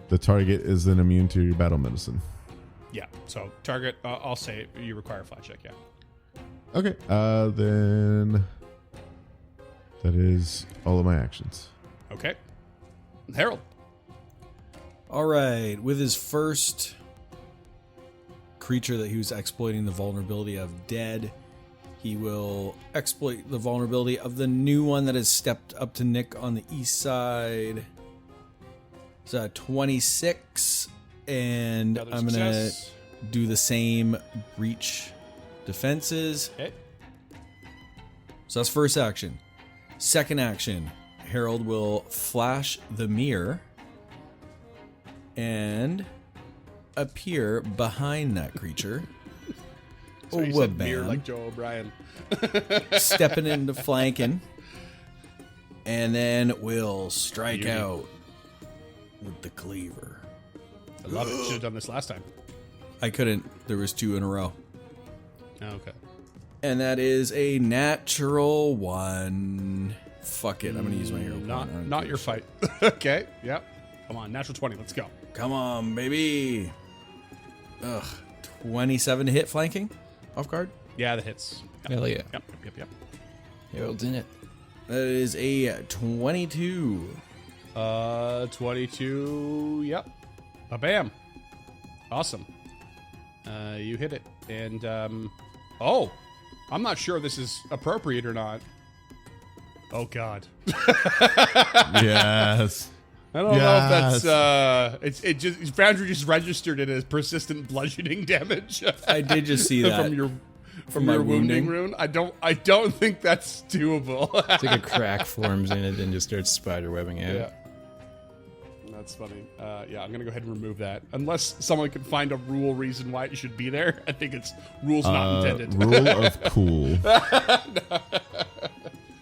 The target is then immune to your battle medicine. Yeah. So target, I'll say you require a flat check. Yeah. Okay. Then that is all of my actions. Okay. Harold. All right. With his first creature that he was exploiting the vulnerability of dead, he will exploit the vulnerability of the new one that has stepped up to Nick on the east side. It's a 26, and Another I'm going to success. do the same breach defenses. Okay. So that's first action. Second action, Harold will flash the mirror and appear behind that creature. So you said mirror like Joe O'Brien. Stepping into flanking. And then we'll strike out with the cleaver. I love it. Should have done this last time. I couldn't. There was 2 in a row. Oh, okay. And that is a natural 1. Fuck it. I'm going to use my hero point. Not your fight. Okay. Yep. Come on. Natural 20. Let's go. Come on, baby. Ugh. 27 to hit flanking? Off guard? Yeah, the hits. Yep. Hell yeah. Yep. Harold's in it. That is a 22. 22. Yep. Bam. Awesome. You hit it. And, I'm not sure if this is appropriate or not. Oh, God. Yes. I don't know if that's, Foundry just registered it as persistent bludgeoning damage. I did just see that. From your wounding rune. I don't think that's doable. It's like a crack forms in it and just starts spiderwebbing out. Yeah. That's funny. Yeah, I'm going to go ahead and remove that. Unless someone can find a rule reason why it should be there. I think it's rules not intended. Rule of cool.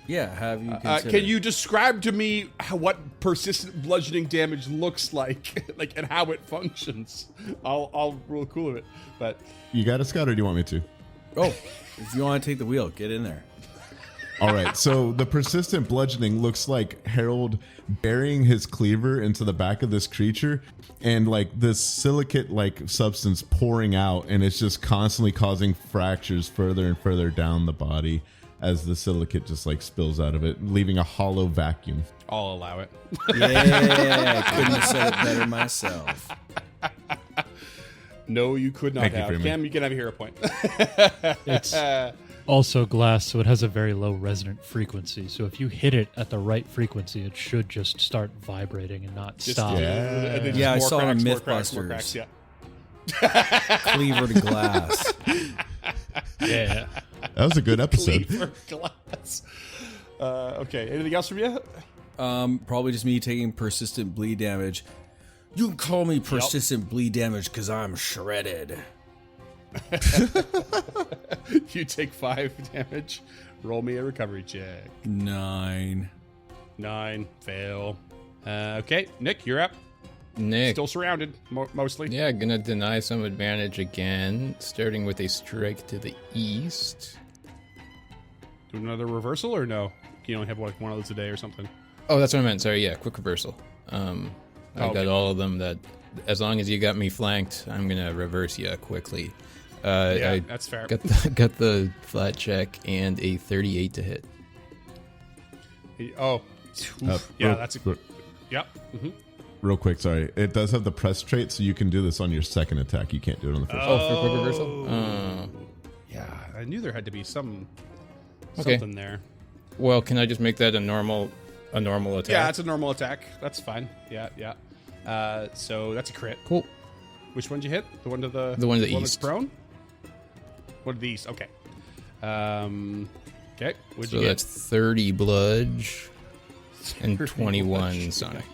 Yeah, have you considered... Can you describe to me what persistent bludgeoning damage looks like, and how it functions? I'll rule cool of it. But You got a scout, or do you want me to? Oh, if you want to take the wheel, get in there. All right, so the persistent bludgeoning looks like Harold burying his cleaver into the back of this creature and like this silicate like substance pouring out, and it's just constantly causing fractures further and further down the body as the silicate just like spills out of it, leaving a hollow vacuum. I'll allow it. Yeah, I couldn't have said it better myself. No, you could not Thank you, have. Freeman. Cam, you can have a hero point. It's also glass, so it has a very low resonant frequency. So if you hit it at the right frequency, it should just start vibrating and not stop. And then Yeah, I just saw more it on cracks, more cracks, Mythbusters. yeah. Cleaver to glass. Yeah. That was a good episode. Cleaver glass. Okay, anything else from you? Probably just me taking persistent bleed damage. You can call me persistent bleed damage because I'm shredded. You take 5 damage. Roll me a recovery check. 9. 9. Fail. Okay, Nick, you're up. Nick. Still surrounded, mostly. Yeah, gonna deny some advantage again, starting with a strike to the east. Do another reversal or no? You only have like one of those a day or something. Oh, that's what I meant. Sorry, yeah, quick reversal. I got all of them that, as long as you got me flanked, I'm gonna reverse you quickly. Yeah, that's fair. Got the flat check and a 38 to hit. Oh, yeah, that's a... Yep. Mm-hmm. Real quick, sorry. It does have the press trait, so you can do this on your second attack. You can't do it on the first. Oh, for quick reversal? Yeah, I knew there had to be something there. Well, can I just make that a normal attack? Yeah, it's a normal attack. That's fine. Yeah. So that's a crit. Cool. Which one did you hit? The one to the one to the one east. That's prone? One to the east. Okay. Okay. What'd So you get? that's 30 bludge and 21 sonic.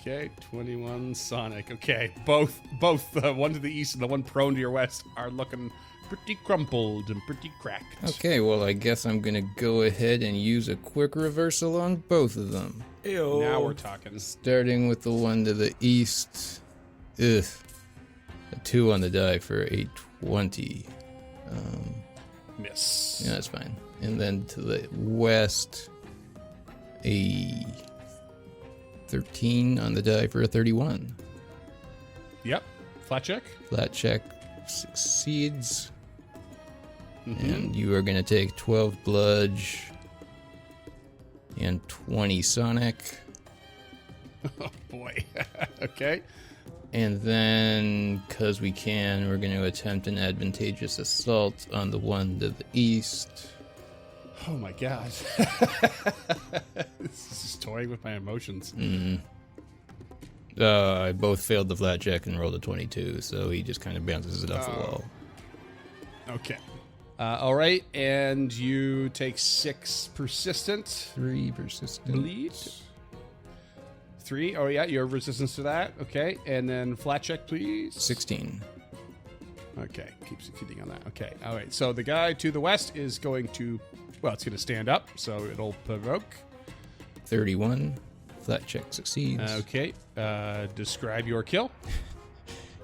Okay, 21 Sonic. Okay, both the one to the east and the one prone to your west are looking pretty crumpled and pretty cracked. Okay, well, I guess I'm going to go ahead and use a quick reversal on both of them. Ew. Now we're talking. Starting with the one to the east. Ugh. A 2 on the die for a 20. Miss. Yeah, that's fine. And then to the west, a 13 on the die for a 31. Yep. Flat check. Flat check succeeds. Mm-hmm. And you are going to take 12 bludge and 20 sonic. Oh boy. Okay. And then, because we can, we're going to attempt an advantageous assault on the one to the east. Oh my god. This is toying with my emotions. I both failed the flat check and rolled a 22, so he just kind of bounces it off the wall. Okay. All right, and you take 6 persistent 3 persistent. bleed. 3. Oh yeah, you have resistance to that. Okay, and then flat check, please. 16. Okay, keep succeeding on that. Okay, all right. So the guy to the west is going to, well, it's going to stand up, so it'll provoke. 31. Flat check succeeds. Okay, describe your kill.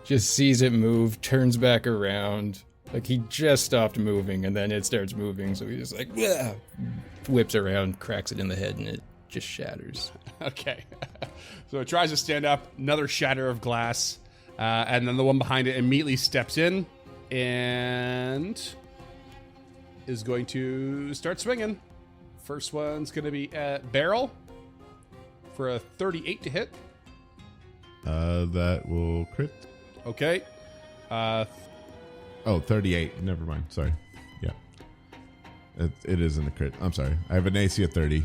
Just sees it move, turns back around. Like he just stopped moving, and then it starts moving, so he just like, "Bleh," whips around, cracks it in the head, and it just shatters. Okay, so it tries to stand up, another shatter of glass, and then the one behind it immediately steps in and is going to start swinging. First one's going to be at barrel for a 38 to hit. That will crit. Okay. Oh, 38. Never mind. Sorry. Yeah. It isn't a crit. I'm sorry. I have an AC of 30.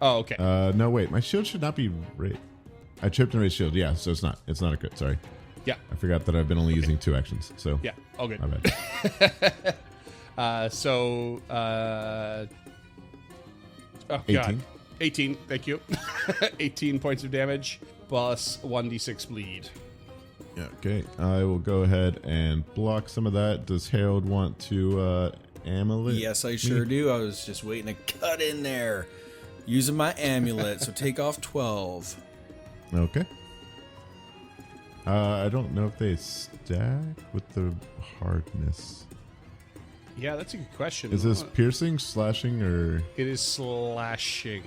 Oh, okay. No, wait. My shield should not be I tripped and raised shield. Yeah, so it's not. It's not a crit. Sorry. Yeah. I forgot that I've been only using 2 actions. So Yeah. All good. my bad. Oh, 18. God. 18. Thank you. 18 points of damage plus 1d6 bleed. Yeah, okay. I will go ahead and block some of that. Does Harold want to amulet? Yes, I sure do. I was just waiting to cut in there. Using my amulet, so take off 12. Okay. I don't know if they stack with the hardness. Yeah, that's a good question. Is this piercing, slashing, or? It is slashing.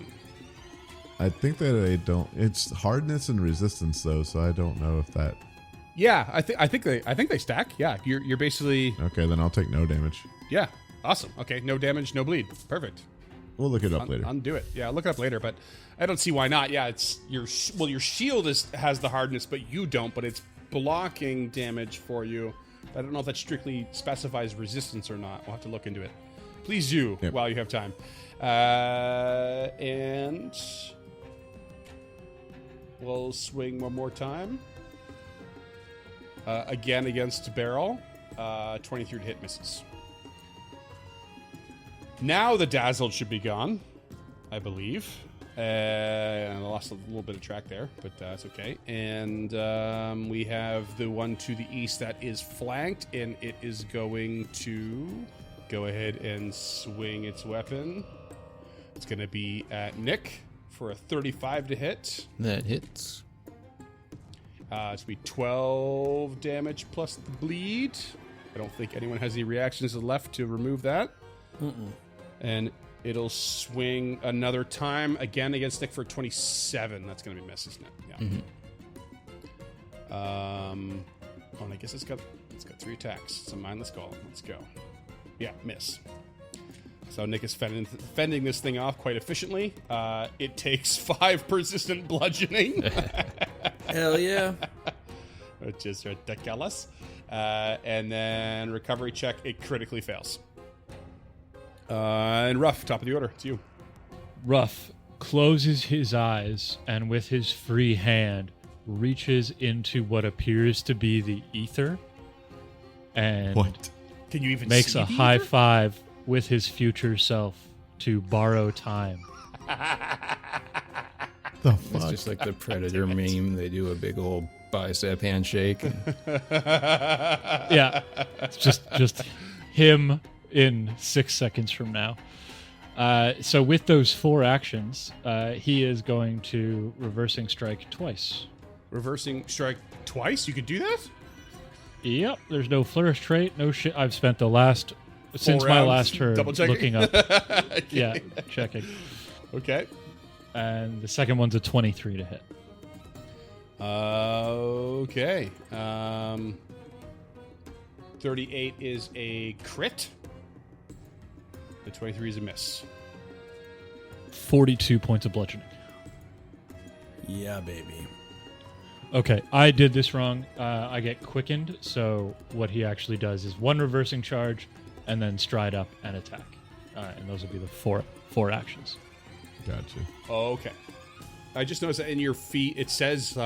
I think that I don't. It's hardness and resistance though, so I don't know if that. Yeah, I think they stack. Yeah, you're basically Okay, then I'll take no damage. yeah. Awesome. Okay, no damage, no bleed. Perfect. We'll look it up later. Undo it. Yeah, look it up later, but I don't see why not. Yeah, it's your shield has the hardness, but you don't. But it's blocking damage for you. I don't know if that strictly specifies resistance or not. We'll have to look into it. Please do Yep. while you have time. And we'll swing one more time. Again against barrel. 23 to hit, misses. Now the dazzled should be gone, I believe. And I lost a little bit of track there, but that's okay. And we have the one to the east that is flanked, and it is going to go ahead and swing its weapon. It's going to be at Nick for a 35 to hit. That hits. It's going to be 12 damage plus the bleed. I don't think anyone has any reactions left to remove that. And it'll swing another time again against Nick for 27. That's going to be miss, isn't it? Yeah. And I guess it's got 3 attacks. It's a mindless golem. Let's go. Yeah, miss. So Nick is fending this thing off quite efficiently. It takes 5 persistent bludgeoning. Hell yeah. Which is ridiculous. And then recovery check, it critically fails. And Ruff, top of the order. It's you. Ruff closes his eyes and with his free hand reaches into what appears to be the ether and What? Can you even makes see a the high ether? five with his future self to borrow time. The It's fuck? just like the Predator meme. They do a big old bicep handshake. Yeah, it's just him in 6 seconds from now. So with those 4 actions, he is going to reversing strike twice. Reversing strike twice? You could do that? Yep, there's no flourish trait, no shit. I've spent the last since my rounds last turn double-checking? looking up. Okay. Yeah, checking. Okay. And the second one's a 23 to hit. Okay. 38 is a crit. The 23 is a miss. 42 points of bludgeoning. Yeah, baby. Okay, I did this wrong. I get quickened, so what he actually does is 1 reversing charge and then stride up and attack. And those will be the four actions. Gotcha. Okay. I just noticed that in your feat, it says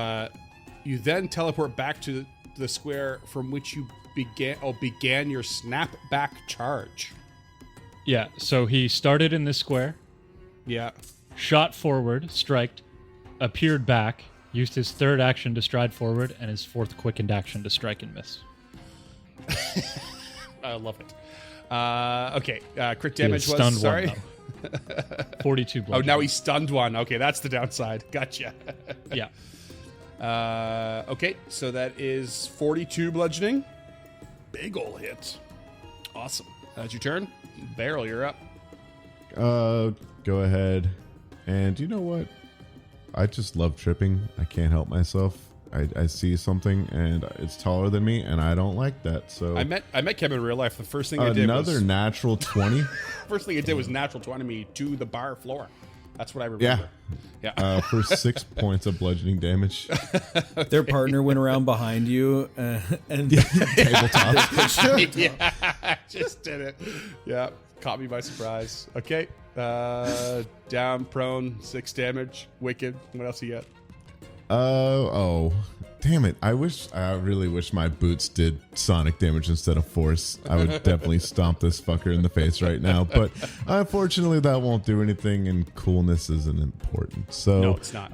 you then teleport back to the square from which you began your snapback charge. Yeah, so he started in this square, Yeah. shot forward, striked, appeared back, used his third action to stride forward, and his fourth quickened action to strike and miss. I love it. Okay. Crit He damage has was stunned sorry. one, though. 42 Oh, bludgeoning. now he stunned one. Okay, that's the downside. Gotcha. Yeah. Okay, so that is 42 bludgeoning. Big ol' hit. Awesome. That's your turn. Barrel, you're up. Go ahead. And you know what? I just love tripping. I can't help myself. I see something and it's taller than me, and I don't like that. So I met Kevin in real life. The first thing I did another was natural 20. first thing I did was natural 20 me to the bar floor. That's what I remember. Yeah. For 6 points of bludgeoning damage. Their partner went around behind you and Tabletop. Yeah, just did it. Yeah, caught me by surprise. Okay, down, prone, 6 damage, wicked. What else you got? Oh, damn it. I really wish my boots did sonic damage instead of force. I would definitely stomp this fucker in the face right now. But unfortunately, that won't do anything, and coolness isn't important. So, No, it's not.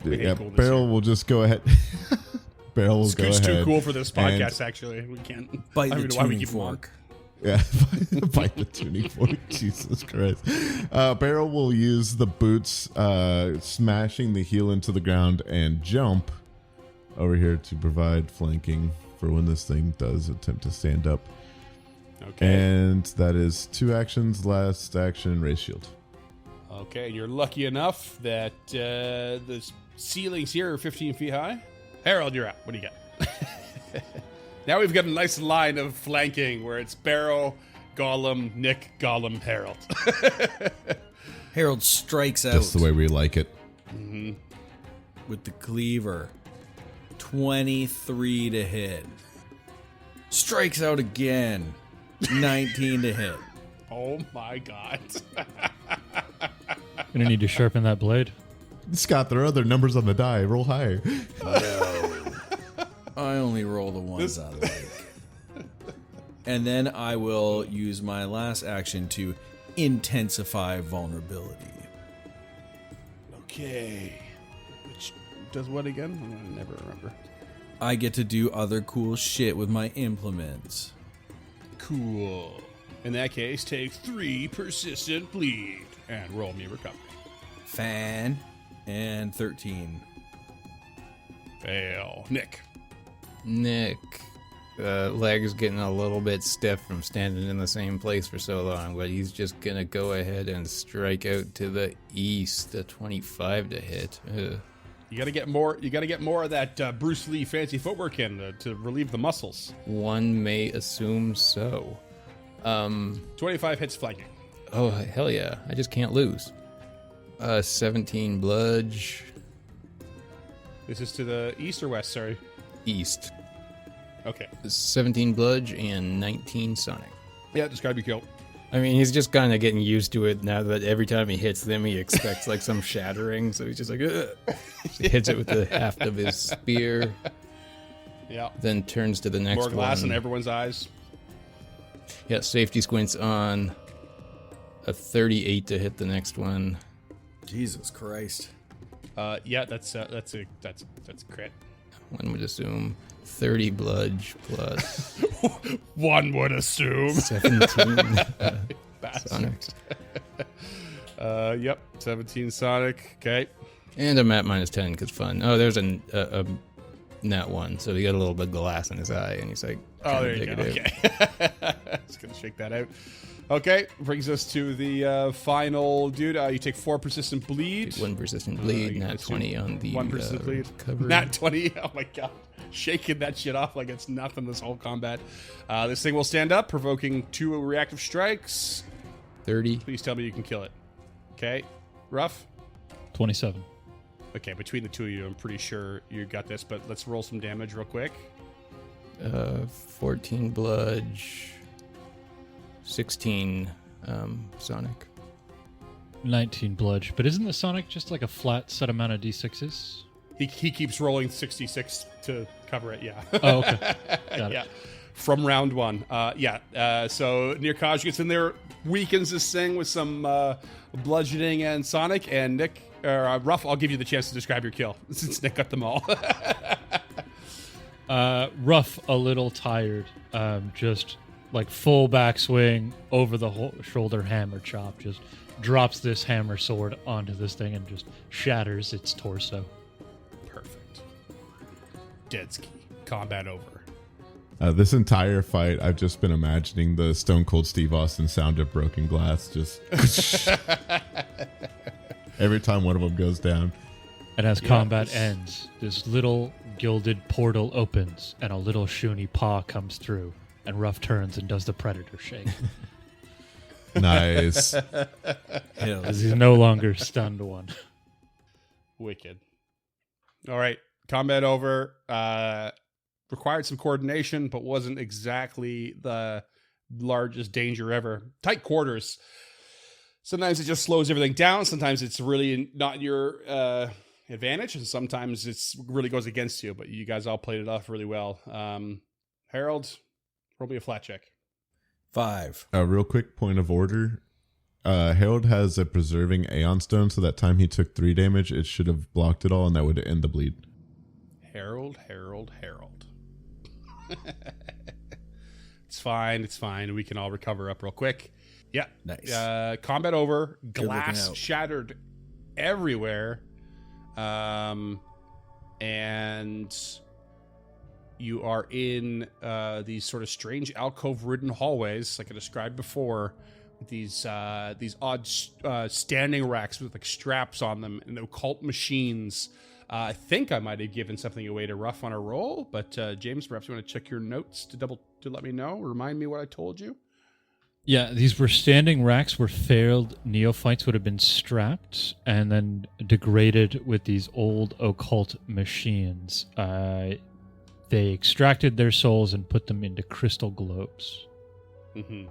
We hate Yeah, coolness Barrel here. will just go ahead. Barrel will go Scoot's ahead. too cool for this and- podcast, actually. We can't. bite I the don't know why we tuning keep him on. fork. Yeah, bite the tuning fork. Jesus Christ. Barrel will use the boots, smashing the heel into the ground, and jump over here to provide flanking for when this thing does attempt to stand up. Okay. And that is 2 actions, last action, raise shield. Okay, you're lucky enough that the ceilings here are 15 feet high. Harold, you're up. What do you got? Now we've got a nice line of flanking where it's Barrow, Gollum, Nick, Gollum, Harold. Harold strikes out That's the way we like it. with the cleaver. 23 to hit. Strikes out again. 19 to hit. Oh my god. Gonna need to sharpen that blade. Scott, there are other numbers on the die. Roll higher. I only roll the ones I like. And then I will use my last action to intensify vulnerability. Okay. Which does what again? I never remember. I get to do other cool shit with my implements. Cool. In that case, take 3 persistent bleed and roll me recovery. Fan and 13. Fail. Nick. Nick, leg's getting a little bit stiff from standing in the same place for so long, but he's just gonna go ahead and strike out to the east, a 25 to hit. Ugh. You gotta get more. You gotta get more of that Bruce Lee fancy footwork in to relieve the muscles. One may assume so. 25 hits flanking. Oh, hell yeah. I just can't lose. 17 bludge, This is to the east or west. Sorry. east. Okay. 17 bludge and 19 sonic. Yeah, just gotta be killed. I mean, he's just kind of getting used to it now that every time he hits them, he expects like some shattering. So he's just like, ugh. He hits it with the haft of his spear, Yeah. then turns to the next More glass one. in everyone's eyes. Yeah, safety squints on a 38 to hit the next one. Jesus Christ. Yeah, that's a crit. One would assume 30 bludge plus One would assume. 17 Bastard. sonic. Yep. 17 sonic. Okay. And I'm at minus 10 because fun. Oh, there's a nat 1, so he got a little bit of glass in his eye, and he's like, Oh, trying there to you dig go. it out. Okay. Just gonna shake that out. Okay, brings us to the final dude. You take 4 persistent bleed. One persistent bleed, you nat assume 20 on the 1 persistent bleed. recovery. Nat 20. Oh my god. Shaking that shit off like it's nothing this whole combat. This thing will stand up, provoking 2 reactive strikes. 30. Please tell me you can kill it. Okay. Rough? 27. Okay, between the two of you, I'm pretty sure you got this, but let's roll some damage real quick. 14 bludge, 16 sonic. 19 bludge. But isn't the sonic just like a flat set amount of d6s? He keeps rolling 66 to cover it, yeah. Oh, okay. Got it. Yeah. from round one. So Nirkaj gets in there, weakens this thing with some bludgeoning and sonic, and Nick, or Ruff, I'll give you the chance to describe your kill, since Nick got them all. Ruff, a little tired, just like full backswing over the shoulder hammer chop, just drops this hammer sword onto this thing and just shatters its torso. Perfect. Deadski. Combat over. This entire fight, I've just been imagining the Stone Cold Steve Austin sound of broken glass. Just every time one of them goes down. And as combat ends, this little gilded portal opens and a little Shuni paw comes through, and Ruff turns and does the predator shake. Nice. As he's no longer stunned one. Wicked. All right. Combat over. Required some coordination, but wasn't exactly the largest danger ever. Tight quarters. Sometimes it just slows everything down. Sometimes it's really not in your advantage, and sometimes it's really goes against you. But you guys all played it off really well. Harold, roll me a flat check. 5. A real quick point of order. Harold has a preserving Aeon Stone, so that time he took 3 damage, it should have blocked it all, and that would end the bleed. Harold. It's fine. We can all recover up real quick. Yeah. Nice. Combat over. Good looking Glass out. shattered everywhere. And you are in these sort of strange alcove-ridden hallways, like I described before, with these odd standing racks with like straps on them and occult machines. I think I might have given something away to Ruff on a roll, but James, perhaps you want to check your notes to let me know, remind me what I told you. Yeah, these were standing racks where failed neophytes would have been strapped and then degraded with these old occult machines. They extracted their souls and put them into crystal globes. Mm-hmm.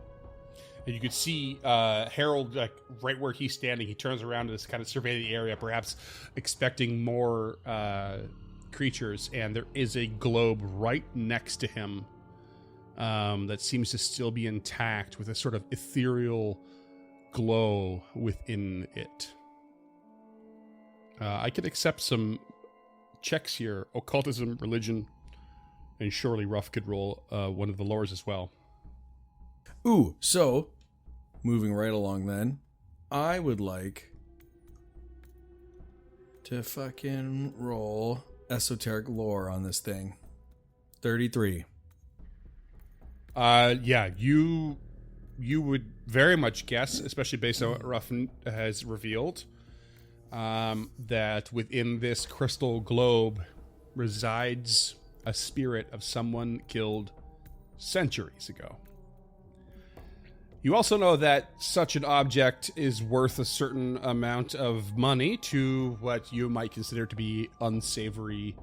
And you could see Harold, like right where he's standing, he turns around to kind of survey the area, perhaps expecting more creatures. And there is a globe right next to him that seems to still be intact with a sort of ethereal glow within it. I could accept some checks here. Occultism, religion, and surely Ruff could roll one of the lores as well. Ooh, so moving right along then, I would like to fucking roll esoteric lore on this thing. 33. Yeah, you would very much guess, especially based on what Ruffin has revealed, that within this crystal globe resides a spirit of someone killed centuries ago. You also know that such an object is worth a certain amount of money to what you might consider to be unsavory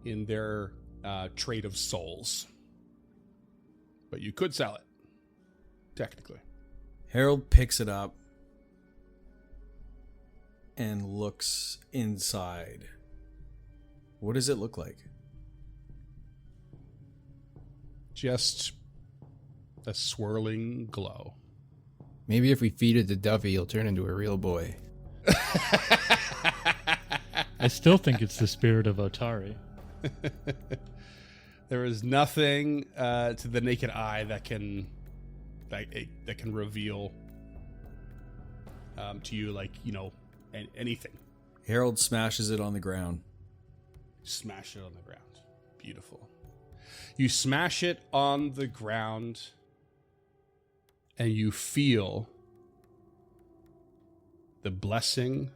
in their trade of souls. But you could sell it, technically. Harold picks it up and looks inside. What does it look like? Just a swirling glow. Maybe if we feed it to Duffy, he'll turn into a real boy. I still think it's the spirit of Otari. There is nothing to the naked eye that can reveal to you, like, you know, anything. Harold smashes it on the ground. Smash it on the ground. Beautiful. You smash it on the ground, and you feel the blessing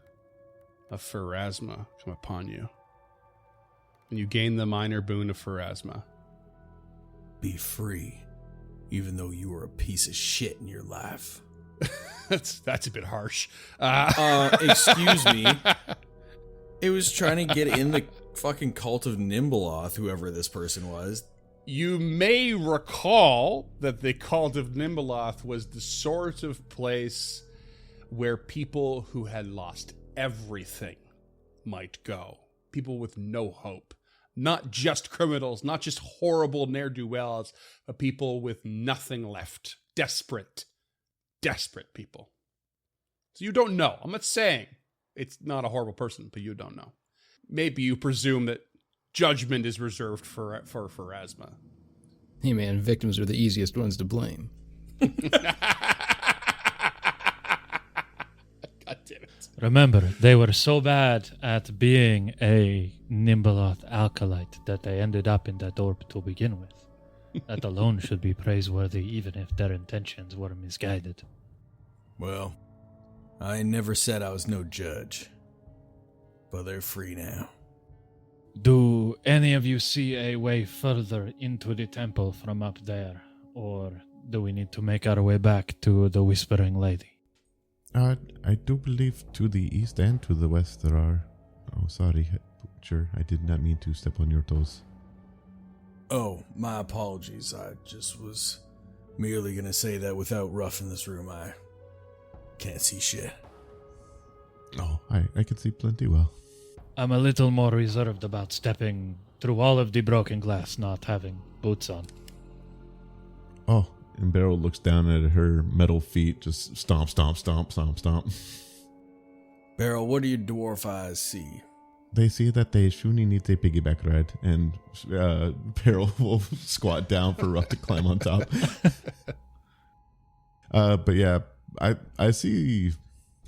of Pharasma come upon you. And you gain the minor boon of Pharasma. Be free, even though you were a piece of shit in your life. That's a bit harsh. Excuse me. It was trying to get in the fucking cult of Nimbleoth, whoever this person was. You may recall that the cult of Nimbleoth was the sort of place where people who had lost everything might go. People with no hope. Not just criminals, not just horrible ne'er-do-wells, but people with nothing left. Desperate people. So you don't know. I'm not saying it's not a horrible person, but you don't know. Maybe you presume that judgment is reserved for Pharasma. Hey man, victims are the easiest ones to blame. God damn it. Remember, they were so bad at being a Nimbaloth acolyte that they ended up in that orb to begin with. That alone should be praiseworthy, even if their intentions were misguided. Well, I never said I was no judge. But they're free now. Do any of you see a way further into the temple from up there? Or do we need to make our way back to the Whispering Lady? I do believe to the east and to the west there are. Oh, sorry, Butcher. I did not mean to step on your toes. Oh, my apologies. I just was merely gonna say that without roughing this room, I can't see shit. Oh, I can see plenty well. I'm a little more reserved about stepping through all of the broken glass, not having boots on. Oh, and Beryl looks down at her metal feet, just stomp, stomp, stomp, stomp, stomp. Beryl, what do your dwarf eyes see? They see that the Shuni needs a piggyback ride, and Beryl will squat down for Ruff to climb on top. But yeah, I see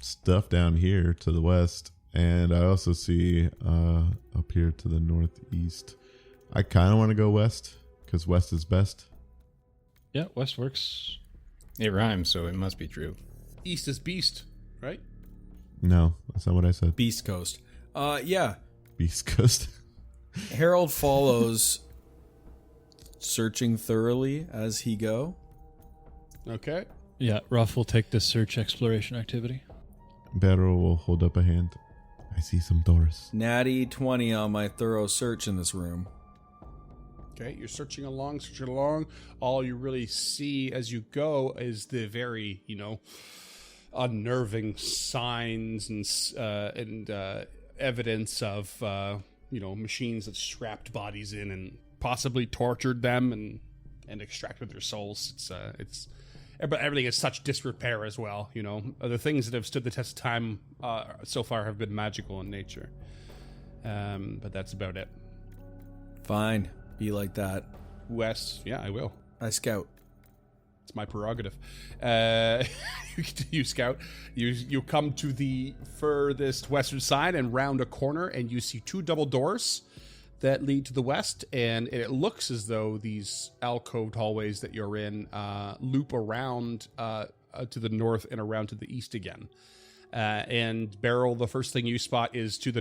stuff down here to the west, and I also see up here to the northeast. I kind of want to go west, because west is best. Yeah, west works. It rhymes, so it must be true. East is beast, right? No, that's not what I said. Beast Coast. Yeah. Beast Coast. Harold follows, searching thoroughly as he go. Okay. Yeah, Ruff will take this search exploration activity. Beryl will hold up a hand. I see some doors. Natty 20 on my thorough search in this room. Okay, you're searching along. All you really see as you go is the very, unnerving signs and evidence of, machines that strapped bodies in and possibly tortured them and extracted their souls. But everything is such disrepair as well. The things that have stood the test of time so far have been magical in nature. But that's about it. Fine. Be like that. West, yeah, I will. I scout. It's my prerogative. You scout. You come to the furthest western side and round a corner, and you see two double doors that lead to the west. And it looks as though these alcoved hallways that you're in loop around to the north and around to the east again. And Beryl, the first thing you spot is to the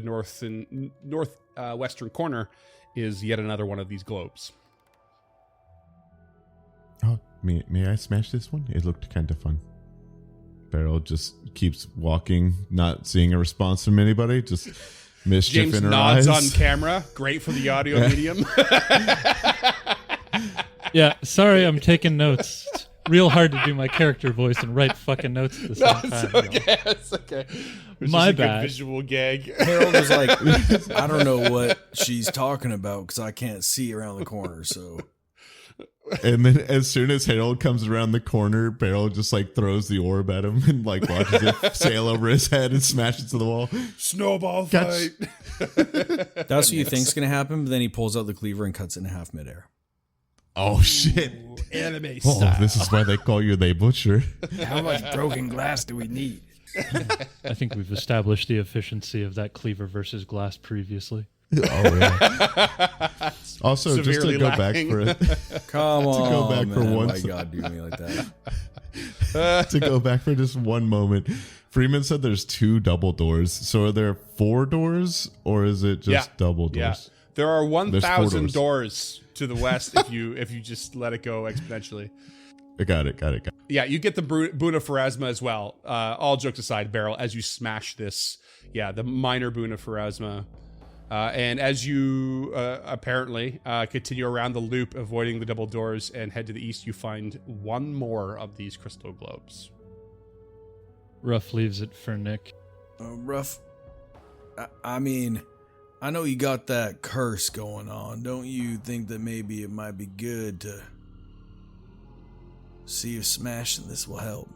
northwestern corner is yet another one of these globes. Oh, may I smash this one? It looked kind of fun. Beryl just keeps walking, not seeing a response from anybody, just mischief James in her nods eyes. on camera. Great for the audio medium. Yeah, sorry, I'm taking notes. It's real hard to do my character voice and write fucking notes at the same time. It's okay. It's My just a good bad. visual gag. Harold was like, I don't know what she's talking about because I can't see around the corner, so... And then as soon as Harold comes around the corner, Beryl just throws the orb at him and watches it sail over his head and smash it to the wall. Snowball Catch. fight. That's what you think's going to happen, but then he pulls out the cleaver and cuts it in half midair. Oh shit. Anime Oh, style. this is why they call you the butcher. How much broken glass do we need? I think we've established the efficiency of that cleaver versus glass previously. Oh yeah. Also, just to Severely go lacking. back for it. Come on, go back for man. one Why se- you gotta do me like that? To go back for just one moment, Freeman said there's 2 double doors. So are there 4 doors, or is it just double doors? Yeah. There are 1,000 doors. doors to the west if you just let it go exponentially. Got it. Yeah, you get the boon of Pharasma as well. All jokes aside, Beryl, as you smash this, the minor boon of Pharasma. And as you apparently continue around the loop, avoiding the double doors and head to the east, you find one more of these crystal globes. Ruff leaves it for Nick. Rough. I mean, I know you got that curse going on. Don't you think that maybe it might be good to see if smashing this will help?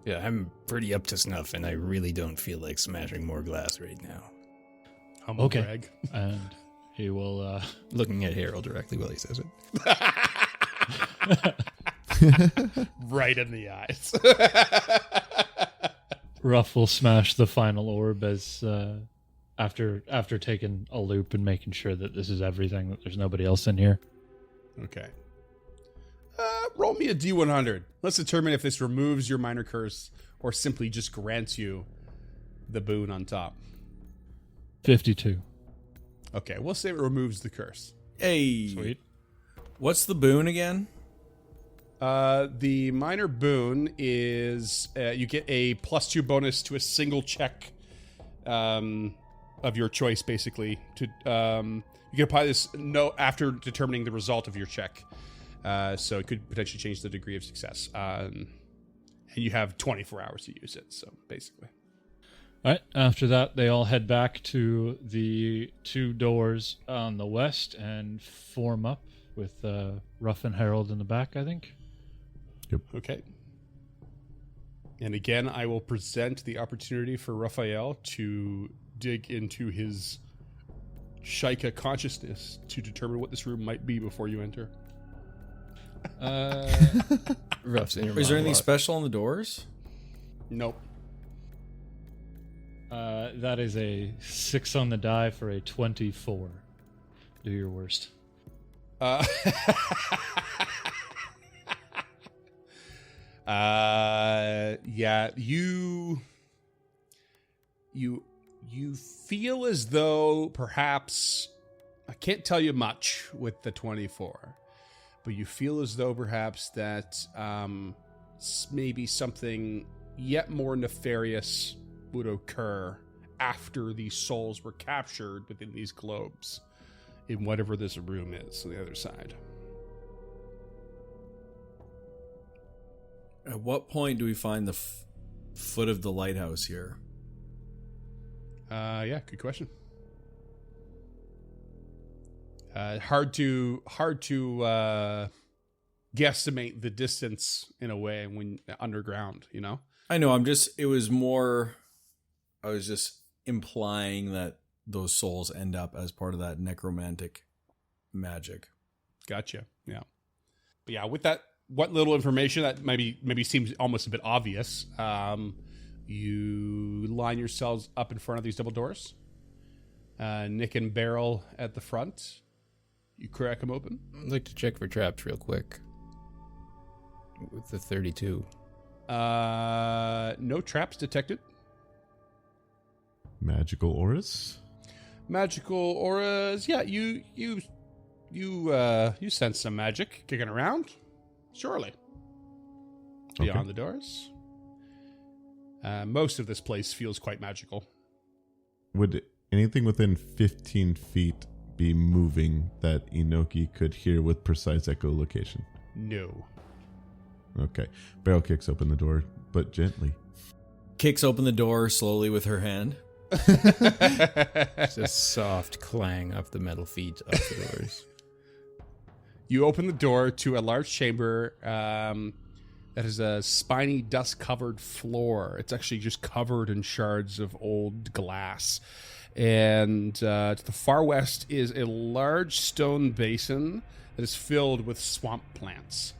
Yeah, I'm pretty up to snuff, and I really don't feel like smashing more glass right now. Humble Okay. brag. And he will Looking at Harold directly while he says it. Right in the eyes. Ruff will smash the final orb as after taking a loop and making sure that this is everything, that there's nobody else in here. Okay. Roll me a D100. Let's determine if this removes your minor curse or simply just grants you the boon on top. 52. Okay, we'll say it removes the curse. Hey, Sweet. what's the boon again? The minor boon is you get a +2 bonus to a single check of your choice, basically. You can apply this after determining the result of your check. So it could potentially change the degree of success. And you have 24 hours to use it, so basically. All right. After that, they all head back to the 2 doors on the west and form up with Ruff and Harold in the back, I think. Okay. And again, I will present the opportunity for Raphael to dig into his Shaika consciousness to determine what this room might be before you enter. Ruff's inner Is there anything monologue. special on the doors? Nope. That is a 6 on the die for a 24. Do your worst. Yeah, you feel as though perhaps, I can't tell you much with the 24, but you feel as though perhaps that maybe something yet more nefarious would occur after these souls were captured within these globes in whatever this room is on the other side. At what point do we find the foot of the lighthouse here? Yeah, good question. Hard to guesstimate the distance in a way when underground, you know? I know, I was just implying that those souls end up as part of that necromantic magic. Gotcha. Yeah. But yeah, with that, what little information that maybe seems almost a bit obvious, you line yourselves up in front of these double doors. Nick and Beryl at the front. You crack them open. I'd like to check for traps real quick. With the 32. No traps detected. Magical auras? Magical auras. Yeah, you sense some magic kicking around. Surely. Okay. Beyond the doors. Most of this place feels quite magical. Would anything within 15 feet be moving that Inoki could hear with precise echolocation? No. Okay. Beryl kicks open the door, but gently. Kicks open the door slowly with her hand. It's a soft clang of the metal feet of the doors. You open the door to a large chamber that has a spiny, dust-covered floor. It's actually just covered in shards of old glass. And to the far west is a large stone basin that is filled with swamp plants.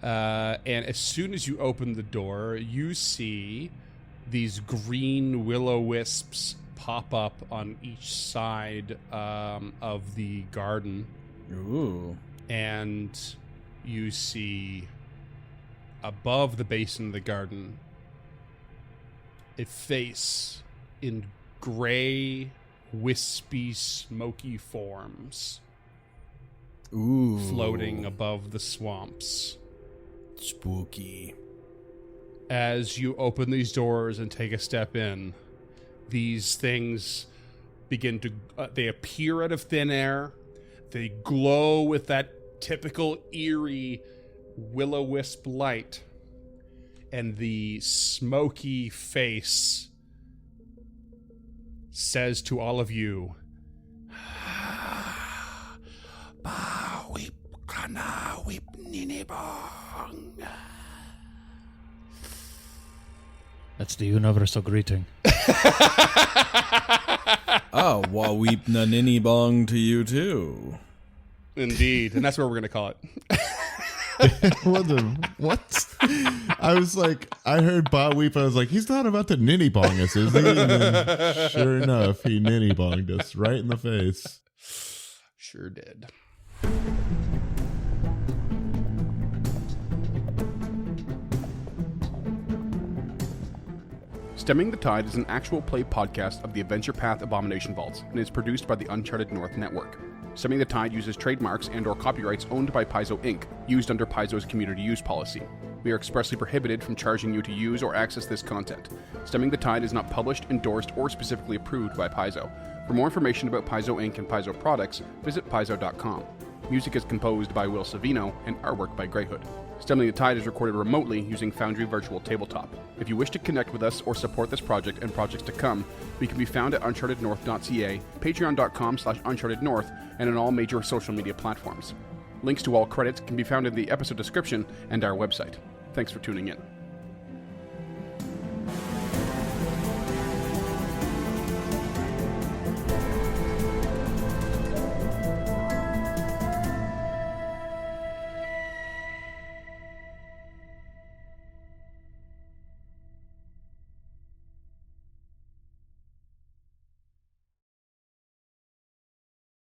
And as soon as you open the door, you see these green will-o-wisps pop up on each side of the garden. Ooh. And you see above the basin of the garden a face in gray, wispy, smoky forms Ooh. floating above the swamps. Spooky. As you open these doors and take a step in, these things begin to they appear out of thin air. They glow with that typical eerie will-o-wisp light, and the smoky face says to all of you, Ba weep kana weep Ninny Bonged. That's the universal greeting. Oh, wa weep na Ninny Bonged to you too. indeed. And that's what we're going to call it. What? I was like, I heard Bob weep. I was like, he's not about to ninny bong us, is he? And then, sure enough, he ninny bonged us right in the face. Sure did. Stemming the Tide is an actual play podcast of the Adventure Path Abomination Vaults and is produced by the Uncharted North Network. Stemming the Tide uses trademarks and/or copyrights owned by Paizo Inc., used under Paizo's community use policy. We are expressly prohibited from charging you to use or access this content. Stemming the Tide is not published, endorsed, or specifically approved by Paizo. For more information about Paizo Inc. and Paizo products, visit paizo.com. Music is composed by Will Savino and artwork by Greyhood. Stemming the Tide is recorded remotely using Foundry Virtual Tabletop. If you wish to connect with us or support this project and projects to come, we can be found at unchartednorth.ca, patreon.com/unchartednorth, and on all major social media platforms. Links to all credits can be found in the episode description and our website. Thanks for tuning in.